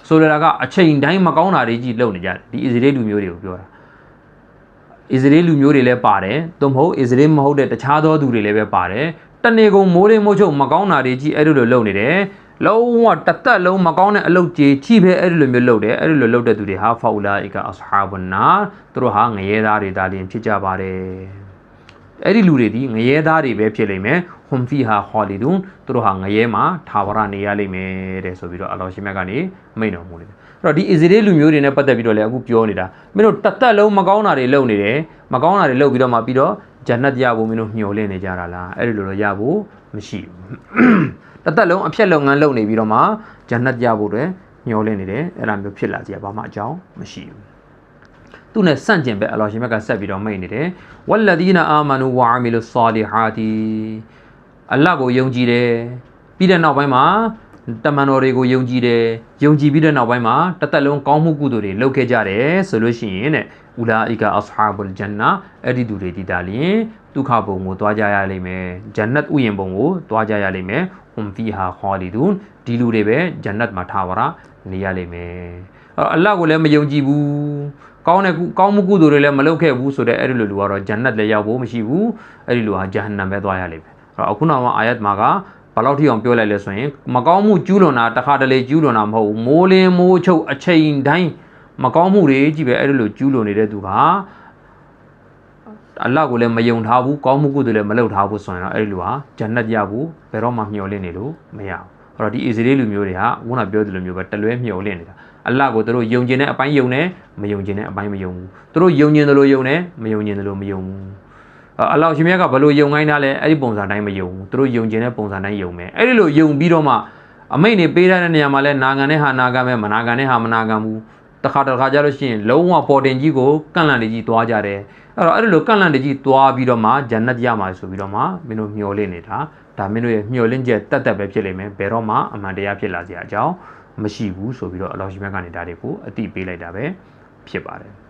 ဆိုလိုတာကအချိန်တိုင်းမကောင်းတာတွေကြီးလုပ်နေကြတယ်ဒီအစ္စရေးလူမျိုးတွေကိုပြောတာအစ္စရေးလူမျိုးတွေလည်းပါတယ်သို့မဟုတ်အစ္စရေးမဟုတ်တဲ့တခြားသောသူတွေလည်းပဲပါတယ်တနေကုန်မိုးလေးမိုးချုပ်မကောင်းတာတွေကြီးအဲ့လိုလုပ်နေတယ်လုံးဝတသက်လုံးမကောင်းတဲ့အလုပ်ကြီးချိပဲအဲ့လိုမျိုးလုပ်တယ်အဲ့လိုလုပ်တဲ့သူတွေဟာဖာအူလာအီကာအဆဟာဘွန်နာသူတို့ဟာငရဲသားတွေဒါလင်းဖြစ်ကြပါတယ်အဲ့ဒီလူတွေဒီငရဲသားတွေပဲဖြစ်လိမ့်မယ်ဟွမ်ဖီဟာခါလီဒွန်သူတို့ဟာငရဲမှာထာဝရနေရလိမ့်မယ်တဲ့ဆိုပြီးတော့အလ္လာဟ်ရှင်မြတ်ကနေမိန့်တော်မူတယ်အဲ့တော့ဒီအစ္စရေးလူမျိုးတွေနဲ့ပတ်သက်ပြီးတော့လည်းအခုပြောနေတာမင်းတို့တသက်လုံးမကောင်းတာတွေလုပ်နေတယ်မကောင်းတာတွေလုပ်ပြီးတော့မှပြီးတော့ဂျန်နတ်ရဖို့မင်းတို့မျှော်လင့်နေကြတာလားအဲ့ဒီလိုတော့ရဖို့မရှိဘူးတသက်လုံးအဖြတ်လုပ်ငန်းလုပ်နေပြီးတော့မှဂျန်နတ်ရဖို့တွေမျှော်လင့်နေတယ်အဲ့ဒါမျိုးဖြစ်လာကြဘာမှအကြောင်းမရှိဘူးသူနဲ့ဆန့်ကျင်ပဲအလ္လာဟ်ရှင်မြတ်ကဆက်ပြီးတော့မိန့်နေတယ်ဝလ္လဒီနာအာမနူဝါအမီလုဆာလီဟာတီအလ္လာဟ်ကိုယုံကြည်တယ်ပြီးတဲ့နောက်ပိုင်းမှာတမန်တော်တွေကိုယုံကြည်တယ်ယုံကြည်ပြီးတဲ့နောက်ပိုင်းမှာတသက်လုံးကောင်းမှုကုသိုလ်တွေလုပ်ခဲ့ကြတယ်ဆိုလို့ရှိရင်တဲ့ဥလာအီကာအဆဟာဘုလ်ဂျန်နာအဲ့ဒီသူတွေဒီတာလျင်ဒုက္ခဘုံကိုတွားကြရလိမ့်မယ်ဂျန်နတ်ဥယျာဉ်ဘုံကိုတွားကြရလိမ့်မယ်ဟွမ်ဖီဟာခါလီဒွန်ဒီလူတွေပဲဂျန်နတ်မှာထာဝရနေရလိမ့်မယ်အလ္လာဟ်ကိုလည်းမယုံကြည်ဘူးကောင်းမှုကုသိုလ်တွေလည်းမလုပ်ခဲ့ဘူးဆိုတဲ့အဲ့ဒီလိုလူကတော့ဂျန်နတ်လည်းရောက်ဖို့မရှိဘူးအဲ့ဒီလူဟာဂျဟန္နမ်ပဲသွားရလိမ့်မယ်အဲ့တော့အခုနောက်မှာအာယတ်မှာကဘာလို့ထိအောင်ပြောလိုက်လဲဆိုရင်မကောင်းမှုကျူးလွန်တာတစ်ခါတလေကျူးလွန်တာမဟုတ်ဘူးမိုးလင်းမိုးချုပ်အချိန်တိုင်းမကောင်းမှုတွေကြီးပဲအဲ့ဒီလိုကျူးလွန်နေတဲ့သူကအလ္လာဟ်ကိုလည်းမယုံထားဘူးကောင်းမှုကုသိုလ်လည်းမလုပ်ထားဘူးဆိုရင်တော့အဲ့ဒီလူဟာဂျန်နတ်ရဖို့ဘယ်တော့မှမျှော်လင့်နေလို့မရဘူးအဲ့တော့ဒီအစ္စရေးလူမျိုးတွေဟာခုနပြောသလိုမျိုးပဲတလွဲမျှော်လင့်နေတာအလ္လာဟ်ကိုသူတို့ယုံကျင်တဲ့အပိုင်းယုံတယ်မယုံကျင်တဲ့အပိုင်းမယုံဘူးသူတို့ယုံကျင်တယ်လို့ယုံတယ်မယုံကျင်တယ်လို့မယုံဘူးအလ္လာဟ်ရှင်မြတ်ကဘယ်လိုယုံခိုင်းတာလဲအဲ့ဒီပုံစံတိုင်းမယုံဘူးသူတို့ယုံကျင်တဲ့ပုံစံတိုင်းယုံမယ်အဲ့ဒီလိုယုံပြီးတော့မှအမိန့်တွေပေးတဲ့နေရာမှာလဲနာခံတဲ့ဟာနာခံမယ်မနာခံတဲ့ဟာမနာခံဘူးတစ်ခါကြလို့ရှိရင်လုံးဝပေါ်တင်ကြီးကိုကန့်လန့်တကြီးသွားကြတယ်အဲ့တော့အဲ့ဒီလိုကန့်လန့်တကြီးသွားပြီးတော့မှဂျန်နတ်ရမှာဆိုပြီးတော့မှမင်းတို့မျှော်လင့်နေတာဒါမင်းတို့ရဲ့မျှော်လင့်ချက်တက်ပဲဖြစ်လိမ့်မယ်ဘယ်တော့မှအမှန်တရားဖြစ်လာစရာအကြောင်းမရှိဘူးဆိုပြီးတော့အလ္လာဟ်ရှင်မြတ်ကနေဒါတွေကိုအတိပေးလိုက်တာပဲဖြစ်ပါတယ်